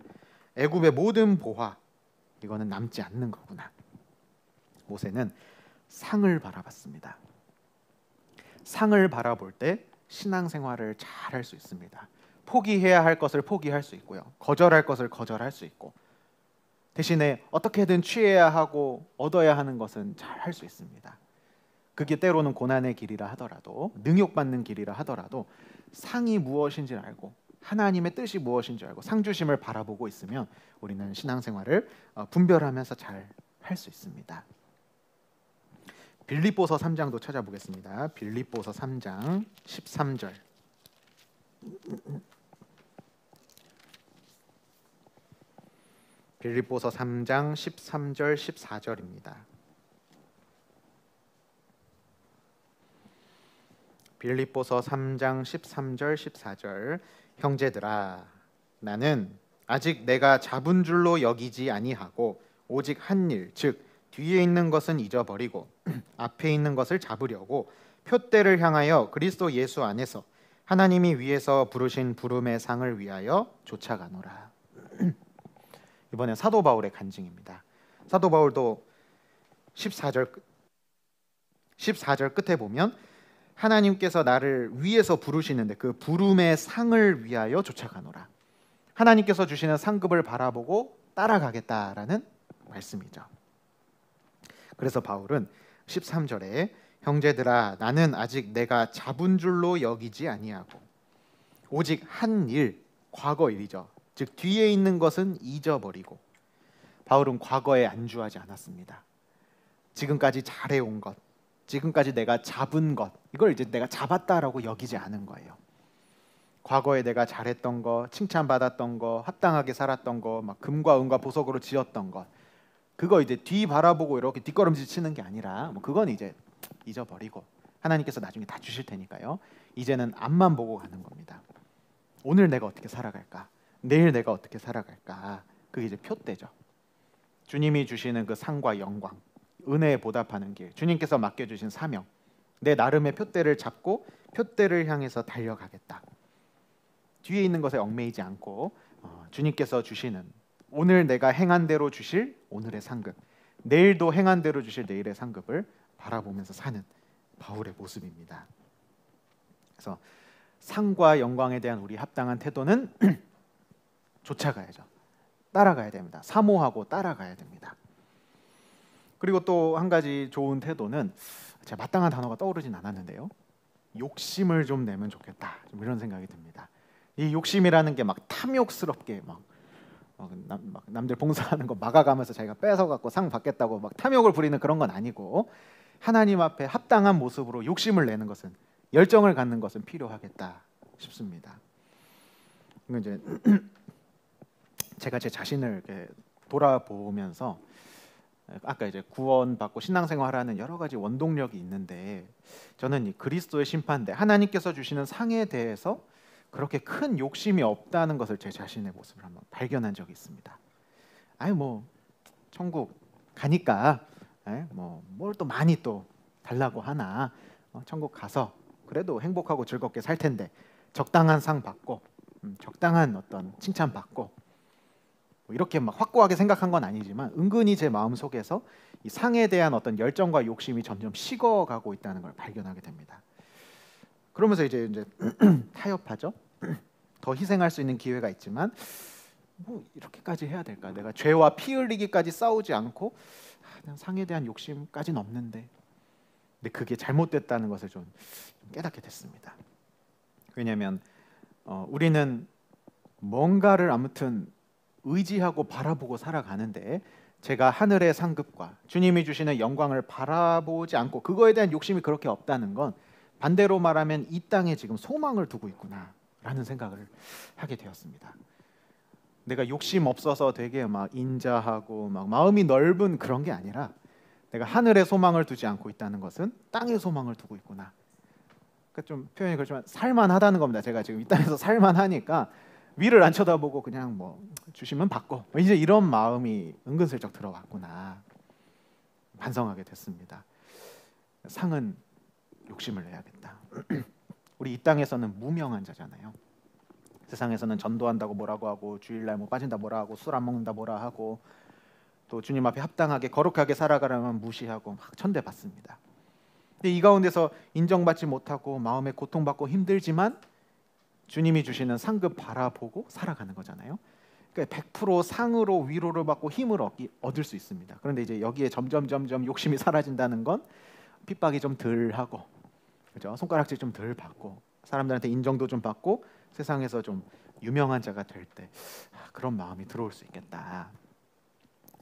애굽의 모든 보화, 이거는 남지 않는 거구나. 모세는 상을 바라봤습니다. 상을 바라볼 때 신앙생활을 잘 할 수 있습니다. 포기해야 할 것을 포기할 수 있고요. 거절할 것을 거절할 수 있고, 대신에 어떻게든 취해야 하고 얻어야 하는 것은 잘 할 수 있습니다. 그게 때로는 고난의 길이라 하더라도, 능욕받는 길이라 하더라도 상이 무엇인지를 알고 하나님의 뜻이 무엇인지 알고 상주심을 바라보고 있으면 우리는 신앙생활을 분별하면서 잘 할 수 있습니다. 빌립보서 3장도 찾아보겠습니다. 빌립보서 3장 13절. 빌립보서 3장 13절 14절입니다. 빌립보서 3장 13절 14절. 형제들아, 나는 아직 내가 잡은 줄로 여기지 아니하고 오직 한 일, 즉 뒤에 있는 것은 잊어버리고 앞에 있는 것을 잡으려고 표대를 향하여 그리스도 예수 안에서 하나님이 위에서 부르신 부름의 상을 위하여 쫓아가노라. 이번엔 사도 바울의 간증입니다. 사도 바울도 14절 끝에 보면 하나님께서 나를 위에서 부르시는데 그 부름의 상을 위하여 쫓아가노라. 하나님께서 주시는 상급을 바라보고 따라가겠다라는 말씀이죠. 그래서 바울은 13절에 형제들아, 나는 아직 내가 잡은 줄로 여기지 아니하고 오직 한 일, 과거 일이죠. 즉 뒤에 있는 것은 잊어버리고, 바울은 과거에 안주하지 않았습니다. 지금까지 잘해온 것, 지금까지 내가 잡은 것, 이걸 이제 내가 잡았다라고 여기지 않은 거예요. 과거에 내가 잘했던 거, 칭찬받았던 거, 합당하게 살았던 거, 막 금과 은과 보석으로 지었던 것, 그거 이제 뒤 바라보고 이렇게 뒷걸음질 치는 게 아니라 그건 이제 잊어버리고 하나님께서 나중에 다 주실 테니까요. 이제는 앞만 보고 가는 겁니다. 오늘 내가 어떻게 살아갈까? 내일 내가 어떻게 살아갈까? 그게 이제 표대죠. 주님이 주시는 그 상과 영광, 은혜에 보답하는 길, 주님께서 맡겨주신 사명, 내 나름의 표대를 잡고 표대를 향해서 달려가겠다. 뒤에 있는 것에 얽매이지 않고 주님께서 주시는 오늘 내가 행한 대로 주실 오늘의 상급, 내일도 행한 대로 주실 내일의 상급을 바라보면서 사는 바울의 모습입니다. 그래서 상과 영광에 대한 우리 합당한 태도는 쫓아가야죠. 따라가야 됩니다. 사모하고 따라가야 됩니다. 그리고 또 한 가지 좋은 태도는, 제가 마땅한 단어가 떠오르진 않았는데요, 욕심을 좀 내면 좋겠다, 좀 이런 생각이 듭니다. 이 욕심이라는 게 막 탐욕스럽게 막 남들 봉사하는 거 막아가면서 자기가 뺏어갖고 상 받겠다고 막 탐욕을 부리는 그런 건 아니고, 하나님 앞에 합당한 모습으로 욕심을 내는 것은, 열정을 갖는 것은 필요하겠다 싶습니다. 이제 제가 제 자신을 이렇게 돌아보면서, 아까 이제 구원받고 신앙생활하는 여러 가지 원동력이 있는데, 저는 이 그리스도의 심판대, 하나님께서 주시는 상에 대해서 그렇게 큰 욕심이 없다는 것을 제 자신의 모습을 한번 발견한 적이 있습니다. 천국 가니까 뭘 또 많이 또 달라고 하나, 천국 가서 그래도 행복하고 즐겁게 살 텐데 적당한 상 받고 적당한 어떤 칭찬 받고, 이렇게 막 확고하게 생각한 건 아니지만 은근히 제 마음 속에서 이 상에 대한 어떤 열정과 욕심이 점점 식어가고 있다는 걸 발견하게 됩니다. 그러면서 이제 타협하죠. 더 희생할 수 있는 기회가 있지만 이렇게까지 해야 될까? 내가 죄와 피 흘리기까지 싸우지 않고 그냥 상에 대한 욕심까지는 없는데, 근데 그게 잘못됐다는 것을 좀 깨닫게 됐습니다. 왜냐하면 우리는 뭔가를 아무튼 의지하고 바라보고 살아가는데 제가 하늘의 상급과 주님이 주시는 영광을 바라보지 않고 그거에 대한 욕심이 그렇게 없다는 건 반대로 말하면 이 땅에 지금 소망을 두고 있구나라는 생각을 하게 되었습니다. 내가 욕심 없어서 되게 막 인자하고 막 마음이 넓은 그런 게 아니라 내가 하늘의 소망을 두지 않고 있다는 것은 땅의 소망을 두고 있구나. 그러니까 좀 표현이 그렇지만 살만하다는 겁니다. 제가 지금 이 땅에서 살만하니까 위를 안 쳐다보고 그냥 뭐 주시면 받고 이제 이런 마음이 은근슬쩍 들어왔구나 반성하게 됐습니다. 상은 욕심을 내야겠다. 우리 이 땅에서는 무명한 자잖아요. 세상에서는 전도한다고 뭐라고 하고 주일날 뭐 빠진다 뭐라 하고 술 안 먹는다 뭐라 하고 또 주님 앞에 합당하게 거룩하게 살아가려면 무시하고 막 천대받습니다. 근데 이 가운데서 인정받지 못하고 마음에 고통받고 힘들지만 주님이 주시는 상급 바라보고 살아가는 거잖아요. 그러니까 100% 상으로 위로를 받고 힘을 얻을 수 있습니다. 그런데 이제 여기에 점점 욕심이 사라진다는 건 핍박이 좀 덜하고, 그죠? 손가락질 좀 덜 받고 사람들한테 인정도 좀 받고 세상에서 좀 유명한 자가 될 때 그런 마음이 들어올 수 있겠다.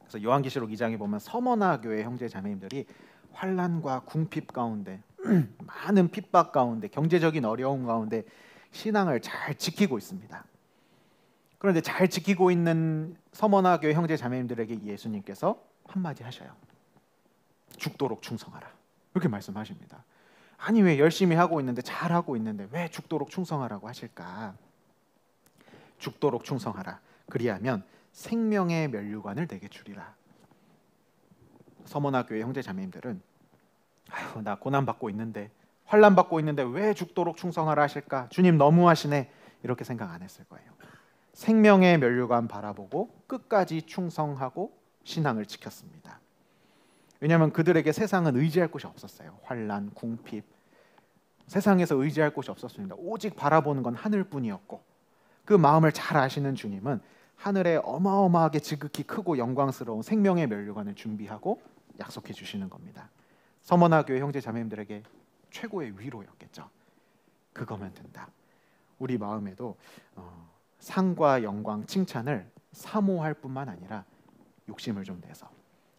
그래서 요한계시록 2장에 보면 서머나 교회 형제 자매님들이 환난과 궁핍 가운데 많은 핍박 가운데 경제적인 어려움 가운데 신앙을 잘 지키고 있습니다. 그런데 잘 지키고 있는 서머나 교회 형제 자매님들에게 예수님께서 한마디 하셔요. 죽도록 충성하라. 이렇게 말씀하십니다. 아니 왜 열심히 하고 있는데 잘하고 있는데 왜 죽도록 충성하라고 하실까? 죽도록 충성하라. 그리하면 생명의 면류관을 내게 주리라. 서머나 교회 형제 자매님들은 아유 나 고난 받고 있는데 환난 받고 있는데 왜 죽도록 충성하라 하실까? 주님 너무하시네. 이렇게 생각 안 했을 거예요. 생명의 면류관 바라보고 끝까지 충성하고 신앙을 지켰습니다. 왜냐하면 그들에게 세상은 의지할 곳이 없었어요. 환난, 궁핍 세상에서 의지할 곳이 없었습니다. 오직 바라보는 건 하늘뿐이었고 그 마음을 잘 아시는 주님은 하늘에 어마어마하게 지극히 크고 영광스러운 생명의 면류관을 준비하고 약속해 주시는 겁니다. 서머나 교회 형제 자매님들에게 최고의 위로였겠죠. 그거면 된다. 우리 마음에도 상과 영광, 칭찬을 사모할 뿐만 아니라 욕심을 좀 내서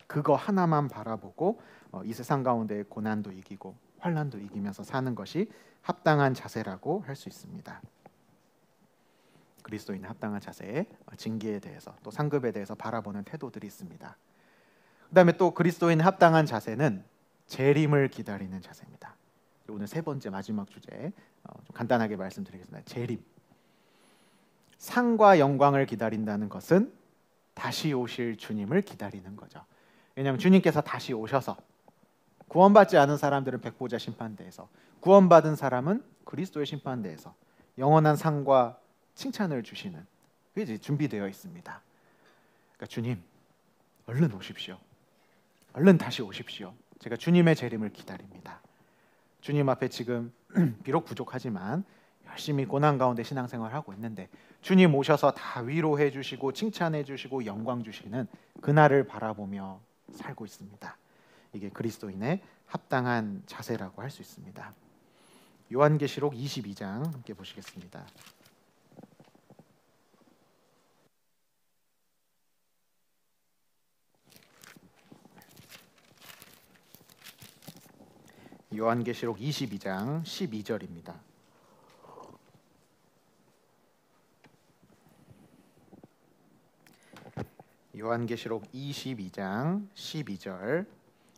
그거 하나만 바라보고 이 세상 가운데 고난도 이기고 환난도 이기면서 사는 것이 합당한 자세라고 할 수 있습니다. 그리스도인의 합당한 자세의 징계에 대해서 또 상급에 대해서 바라보는 태도들이 있습니다. 그다음에 또 그리스도인의 합당한 자세는 재림을 기다리는 자세입니다. 오늘 세 번째 마지막 주제 좀 간단하게 말씀드리겠습니다. 재림. 상과 영광을 기다린다는 것은 다시 오실 주님을 기다리는 거죠. 왜냐하면 주님께서 다시 오셔서 구원받지 않은 사람들은 백보자 심판대에서 구원받은 사람은 그리스도의 심판대에서 영원한 상과 칭찬을 주시는 그게 이제 준비되어 있습니다. 그러니까 주님 얼른 오십시오. 얼른 다시 오십시오. 제가 주님의 재림을 기다립니다. 주님 앞에 지금 비록 부족하지만 열심히 고난 가운데 신앙생활하고 있는데 주님 오셔서 다 위로해 주시고 칭찬해 주시고 영광 주시는 그날을 바라보며 살고 있습니다. 이게 그리스도인의 합당한 자세라고 할 수 있습니다. 요한계시록 22장 함께 보시겠습니다. 요한계시록 22장 12절입니다. 요한계시록 22장 12절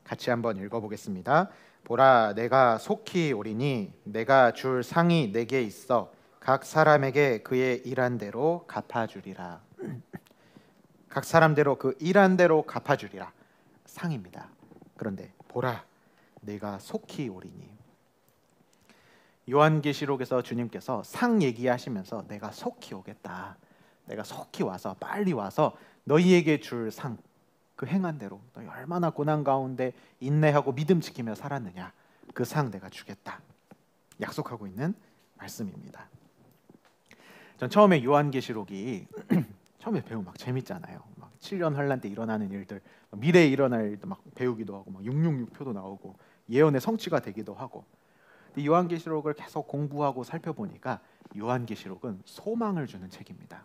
같이 한번 읽어보겠습니다. 보라 내가 속히 오리니 내가 줄 상이 내게 있어 각 사람에게 그의 일한 대로 갚아주리라. 각 사람대로 그 일한 대로 갚아주리라. 상입니다. 그런데 보라 내가 속히 오리니. 요한계시록에서 주님께서 상 얘기하시면서 내가 속히 오겠다. 내가 속히 와서 빨리 와서 너희에게 줄 상, 그 행한 대로 너희 얼마나 고난 가운데 인내하고 믿음 지키며 살았느냐 그 상 내가 주겠다. 약속하고 있는 말씀입니다. 전 처음에 요한계시록이 처음에 배우면 막 재밌잖아요. 막 7년 환란 때 일어나는 일들, 미래에 일어날 일도 막 배우기도 하고 막 666표도 나오고 예언의 성취가 되기도 하고 이 요한계시록을 계속 공부하고 살펴보니까 요한계시록은 소망을 주는 책입니다.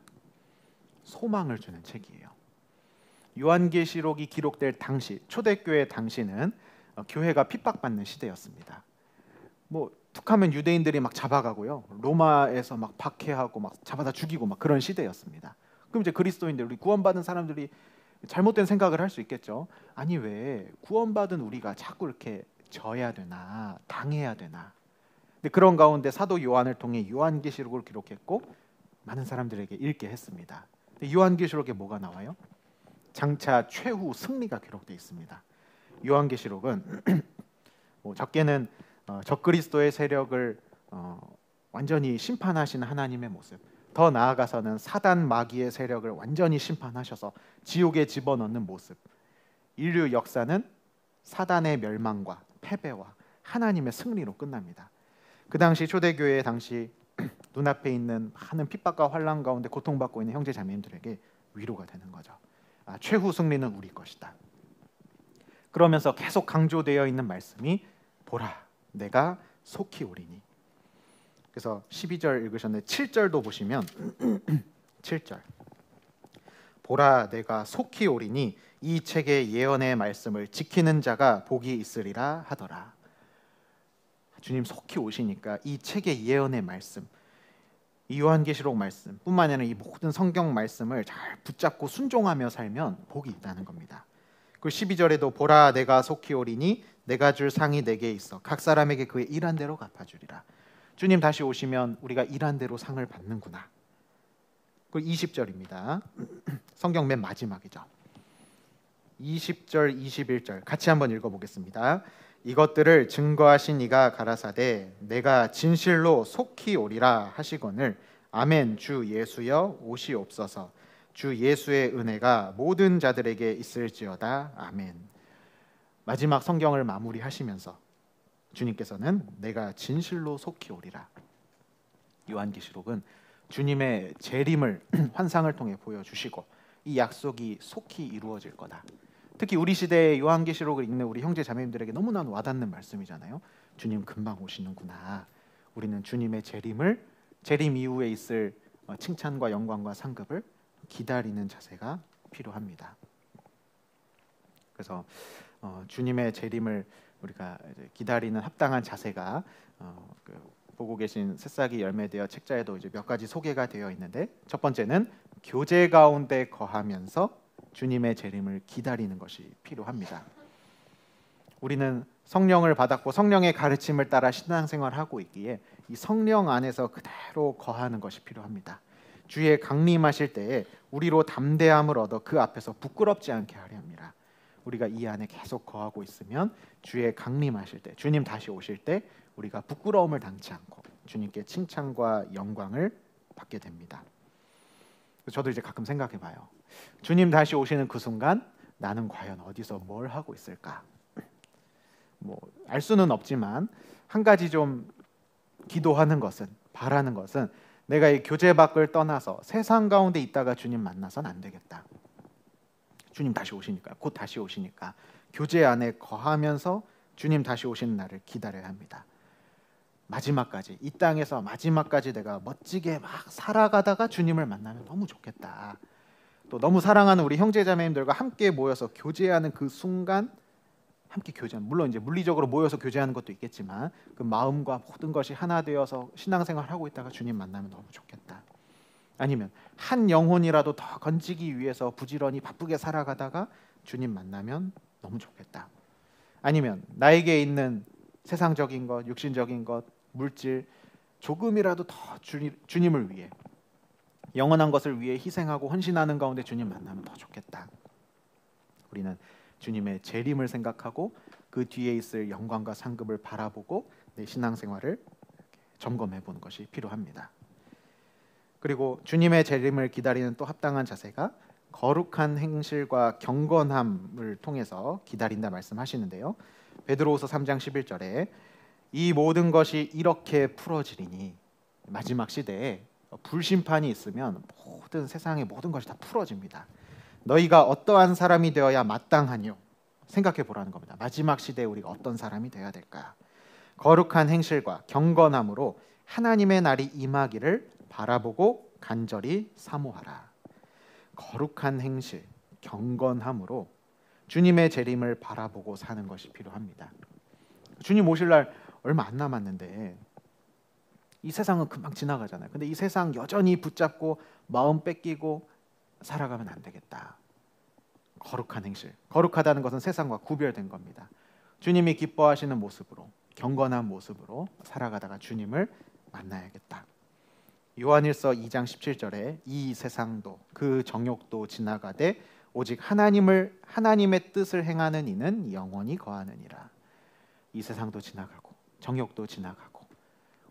소망을 주는 책이에요. 요한계시록이 기록될 당시, 초대교회 당시는 교회가 핍박받는 시대였습니다. 뭐 툭하면 유대인들이 막 잡아가고요, 로마에서 막 박해하고 막 잡아다 죽이고 막 그런 시대였습니다. 그럼 이제 그리스도인들, 우리 구원받은 사람들이 잘못된 생각을 할 수 있겠죠. 아니, 왜 구원받은 우리가 자꾸 이렇게 져야 되나, 당해야 되나. 근데 그런 가운데 사도 요한을 통해 요한계시록을 기록했고 많은 사람들에게 읽게 했습니다. 근데 요한계시록에 뭐가 나와요? 장차 최후 승리가 기록되어 있습니다. 요한계시록은 뭐 적게는 적그리스도의 세력을 완전히 심판하시는 하나님의 모습, 더 나아가서는 사단 마귀의 세력을 완전히 심판하셔서 지옥에 집어넣는 모습, 인류 역사는 사단의 멸망과 패배와 하나님의 승리로 끝납니다. 그 당시 초대교회 당시 눈앞에 있는 많은 핍박과 환난 가운데 고통받고 있는 형제 자매님들에게 위로가 되는 거죠. 최후 승리는 우리 것이다. 그러면서 계속 강조되어 있는 말씀이 보라 내가 속히 오리니. 그래서 12절 읽으셨는데 7절도 보시면 7절 보라 내가 속히 오리니 이 책의 예언의 말씀을 지키는 자가 복이 있으리라 하더라. 주님 속히 오시니까 이 책의 예언의 말씀, 이 요한계시록 말씀 뿐만 아니라 이 모든 성경 말씀을 잘 붙잡고 순종하며 살면 복이 있다는 겁니다. 그 12절에도 보라 내가 속히 오리니 내가 줄 상이 내게 있어 각 사람에게 그의 일한 대로 갚아주리라. 주님 다시 오시면 우리가 일한 대로 상을 받는구나. 그리고 20절입니다. 성경 맨 마지막이죠. 20절 21절 같이 한번 읽어보겠습니다. 이것들을 증거하신 이가 가라사대 내가 진실로 속히 오리라 하시거늘 아멘. 주 예수여 오시옵소서. 주 예수의 은혜가 모든 자들에게 있을지어다. 아멘. 마지막 성경을 마무리하시면서 주님께서는 내가 진실로 속히 오리라. 요한계시록은 주님의 재림을 환상을 통해 보여주시고 이 약속이 속히 이루어질 거다. 특히 우리 시대의 요한계시록을 읽는 우리 형제 자매님들에게 너무나 와닿는 말씀이잖아요. 주님 금방 오시는구나. 우리는 주님의 재림 이후에 있을 칭찬과 영광과 상급을 기다리는 자세가 필요합니다. 그래서 주님의 재림을 우리가 이제 기다리는 합당한 자세가 보고 계신 새싹이 열매되어 책자에도 이제 몇 가지 소개가 되어 있는데, 첫 번째는 교제 가운데 거하면서 주님의 재림을 기다리는 것이 필요합니다. 우리는 성령을 받았고 성령의 가르침을 따라 신앙생활을 하고 있기에 이 성령 안에서 그대로 거하는 것이 필요합니다. 주의 강림하실 때에 우리로 담대함을 얻어 그 앞에서 부끄럽지 않게 하려 합니다. 우리가 이 안에 계속 거하고 있으면 주의 강림하실 때, 주님 다시 오실 때 우리가 부끄러움을 당치 않고 주님께 칭찬과 영광을 받게 됩니다. 저도 이제 가끔 생각해 봐요. 주님 다시 오시는 그 순간 나는 과연 어디서 뭘 하고 있을까? 뭐 알 수는 없지만 한 가지 좀 기도하는 것은, 바라는 것은 내가 이 교제 밖을 떠나서 세상 가운데 있다가 주님 만나선 안 되겠다. 주님 다시 오시니까, 곧 다시 오시니까 교제 안에 거하면서 주님 다시 오시는 날을 기다려야 합니다. 마지막까지, 이 땅에서 마지막까지 내가 멋지게 막 살아가다가 주님을 만나면 너무 좋겠다. 또 너무 사랑하는 우리 형제자매님들과 함께 모여서 교제하는 그 순간, 함께 교제하는, 물론 이제 물리적으로 모여서 교제하는 것도 있겠지만 그 마음과 모든 것이 하나 되어서 신앙생활하고 있다가 주님 만나면 너무 좋겠다. 아니면 한 영혼이라도 더 건지기 위해서 부지런히 바쁘게 살아가다가 주님 만나면 너무 좋겠다. 아니면 나에게 있는 세상적인 것, 육신적인 것, 물질 조금이라도 더 주님을 위해, 영원한 것을 위해 희생하고 헌신하는 가운데 주님 만나면 더 좋겠다. 우리는 주님의 재림을 생각하고 그 뒤에 있을 영광과 상급을 바라보고 내 신앙생활을 점검해 보는 것이 필요합니다. 그리고 주님의 재림을 기다리는 또 합당한 자세가 거룩한 행실과 경건함을 통해서 기다린다 말씀하시는데요. 베드로후서 3장 11절에 이 모든 것이 이렇게 풀어지리니, 마지막 시대에 불심판이 있으면 모든 세상의 모든 것이 다 풀어집니다. 너희가 어떠한 사람이 되어야 마땅하뇨? 생각해 보라는 겁니다. 마지막 시대에 우리가 어떤 사람이 되어야 될까? 거룩한 행실과 경건함으로 하나님의 날이 임하기를 바라보고 간절히 사모하라. 거룩한 행실, 경건함으로 주님의 재림을 바라보고 사는 것이 필요합니다. 주님 오실 날 얼마 안 남았는데 이 세상은 금방 지나가잖아요. 근데 이 세상 여전히 붙잡고 마음 뺏기고 살아가면 안 되겠다. 거룩한 행실, 거룩하다는 것은 세상과 구별된 겁니다. 주님이 기뻐하시는 모습으로, 경건한 모습으로 살아가다가 주님을 만나야겠다. 요한일서 2장 17절에 이 세상도 그 정욕도 지나가되 오직 하나님의 뜻을 행하는 이는 영원히 거하느니라. 이 세상도 지나가고 정욕도 지나가고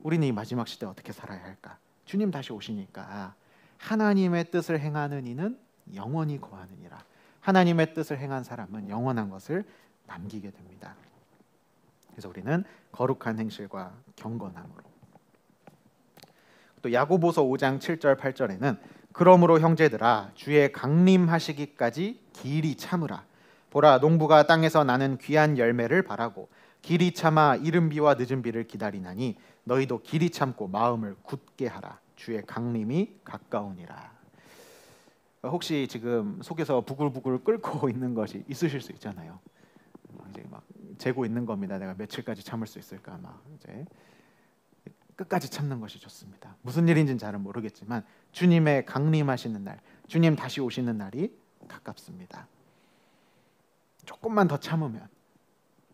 우리는 이 마지막 시대 어떻게 살아야 할까? 주님 다시 오시니까 하나님의 뜻을 행하는 이는 영원히 거하느니라. 하나님의 뜻을 행한 사람은 영원한 것을 남기게 됩니다. 그래서 우리는 거룩한 행실과 경건함으로. 또 야고보서 5장 7절 8절에는 그러므로 형제들아 주의 강림하시기까지 길이 참으라. 보라 농부가 땅에서 나는 귀한 열매를 바라고 길이 참아 이른 비와 늦은 비를 기다리나니 너희도 길이 참고 마음을 굳게 하라. 주의 강림이 가까우니라. 혹시 지금 속에서 부글부글 끓고 있는 것이 있으실 수 있잖아요. 이제 막 재고 있는 겁니다. 내가 며칠까지 참을 수 있을까? 막 이제 끝까지 참는 것이 좋습니다. 무슨 일인지는 잘은 모르겠지만 주님의 강림하시는 날, 주님 다시 오시는 날이 가깝습니다. 조금만 더 참으면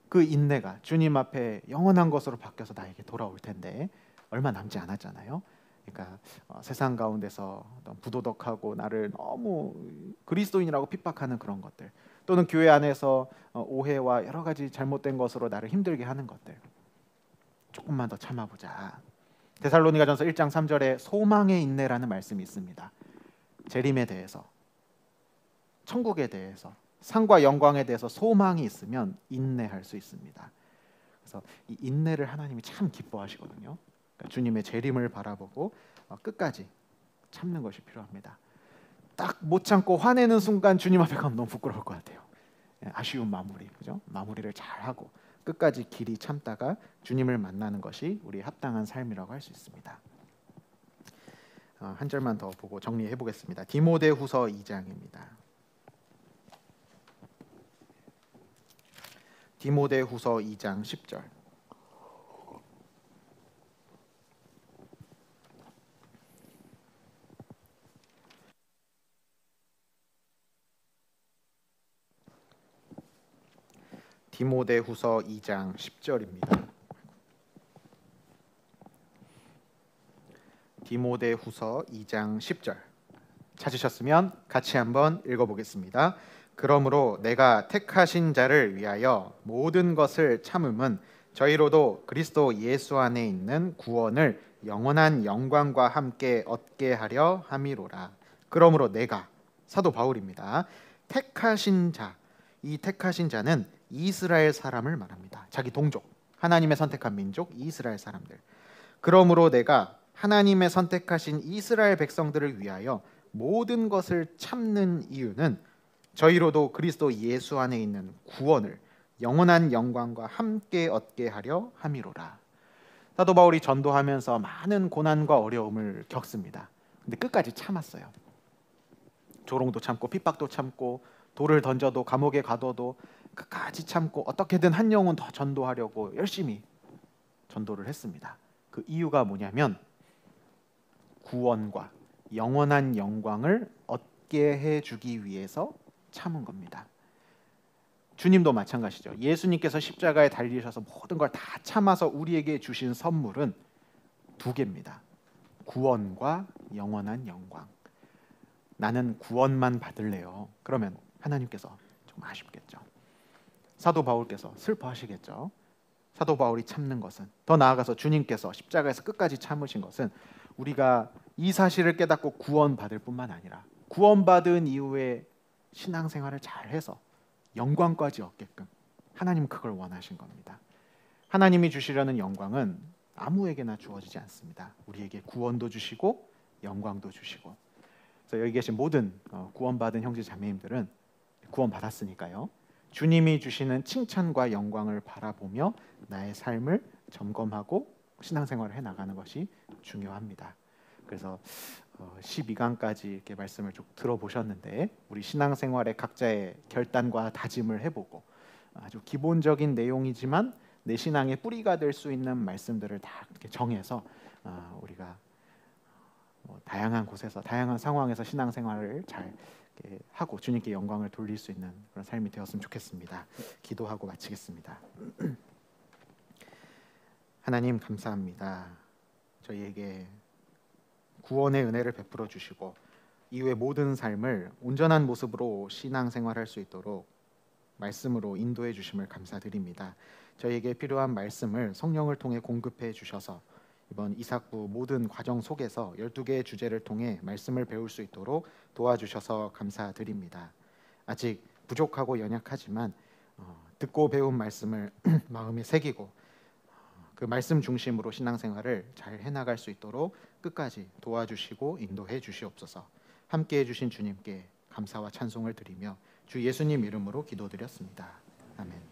그 인내가 주님 앞에 영원한 것으로 바뀌어서 나에게 돌아올 텐데 얼마 남지 않았잖아요. 그러니까 세상 가운데서 부도덕하고 나를 너무 그리스도인이라고 핍박하는 그런 것들, 또는 교회 안에서 오해와 여러 가지 잘못된 것으로 나를 힘들게 하는 것들, 조금만 더 참아보자. 데살로니가전서 1장 3절에 소망의 인내라는 말씀이 있습니다. 재림에 대해서, 천국에 대해서, 상과 영광에 대해서 소망이 있으면 인내할 수 있습니다. 그래서 이 인내를 하나님이 참 기뻐하시거든요. 그러니까 주님의 재림을 바라보고 끝까지 참는 것이 필요합니다. 딱 못 참고 화내는 순간 주님 앞에 가면 너무 부끄러울 것 같아요. 아쉬운 마무리, 그죠? 마무리를 잘 하고 끝까지 길이 참다가 주님을 만나는 것이 우리의 합당한 삶이라고 할 수 있습니다. 한 절만 더 보고 정리해 보겠습니다. 디모데후서 2장입니다. 디모데후서 2장 10절. 디모데후서 2장 10절입니다. 디모데후서 2장 10절. 찾으셨으면 같이 한번 읽어보겠습니다. 그러므로 내가 택하신 자를 위하여 모든 것을 참음은 저희로도 그리스도 예수 안에 있는 구원을 영원한 영광과 함께 얻게 하려 함이로라. 그러므로 내가, 사도 바울입니다. 택하신 자, 이 택하신 자는 이스라엘 사람을 말합니다. 자기 동족, 하나님의 선택한 민족 이스라엘 사람들. 그러므로 내가 하나님의 선택하신 이스라엘 백성들을 위하여 모든 것을 참는 이유는 저희로도 그리스도 예수 안에 있는 구원을 영원한 영광과 함께 얻게 하려 함이로라. 사도 바울이 전도하면서 많은 고난과 어려움을 겪습니다. 근데 끝까지 참았어요. 조롱도 참고 핍박도 참고 돌을 던져도 감옥에 가둬도 끝까지 참고 어떻게든 한 영혼 더 전도하려고 열심히 전도를 했습니다. 그 이유가 뭐냐면 구원과 영원한 영광을 얻게 해주기 위해서 참은 겁니다. 주님도 마찬가지죠. 예수님께서 십자가에 달리셔서 모든 걸 다 참아서 우리에게 주신 선물은 두 개입니다. 구원과 영원한 영광. 나는 구원만 받을래요. 그러면 하나님께서 좀 아쉽겠죠. 사도 바울께서 슬퍼하시겠죠. 사도 바울이 참는 것은, 더 나아가서 주님께서 십자가에서 끝까지 참으신 것은 우리가 이 사실을 깨닫고 구원받을 뿐만 아니라 구원받은 이후에 신앙생활을 잘해서 영광까지 얻게끔 하나님은 그걸 원하신 겁니다. 하나님이 주시려는 영광은 아무에게나 주어지지 않습니다. 우리에게 구원도 주시고 영광도 주시고. 그래서 여기 계신 모든 구원받은 형제 자매님들은 구원받았으니까요. 주님이 주시는 칭찬과 영광을 바라보며 나의 삶을 점검하고 신앙생활을 해 나가는 것이 중요합니다. 그래서 12강까지 이렇게 말씀을 쭉 들어보셨는데 우리 신앙생활의 각자의 결단과 다짐을 해보고 아주 기본적인 내용이지만 내 신앙의 뿌리가 될 수 있는 말씀들을 다 이렇게 정해서 우리가 다양한 곳에서 다양한 상황에서 신앙생활을 잘 하고 주님께 영광을 돌릴 수 있는 그런 삶이 되었으면 좋겠습니다. 기도하고 마치겠습니다. 하나님 감사합니다. 저희에게 구원의 은혜를 베풀어 주시고 이후의 모든 삶을 온전한 모습으로 신앙생활할 수 있도록 말씀으로 인도해 주심을 감사드립니다. 저희에게 필요한 말씀을 성령을 통해 공급해 주셔서 이번 이삭부 모든 과정 속에서 12개의 주제를 통해 말씀을 배울 수 있도록 도와주셔서 감사드립니다. 아직 부족하고 연약하지만 듣고 배운 말씀을 마음에 새기고 그 말씀 중심으로 신앙생활을 잘 해나갈 수 있도록 끝까지 도와주시고 인도해 주시옵소서. 함께해 주신 주님께 감사와 찬송을 드리며 주 예수님 이름으로 기도드렸습니다. 아멘.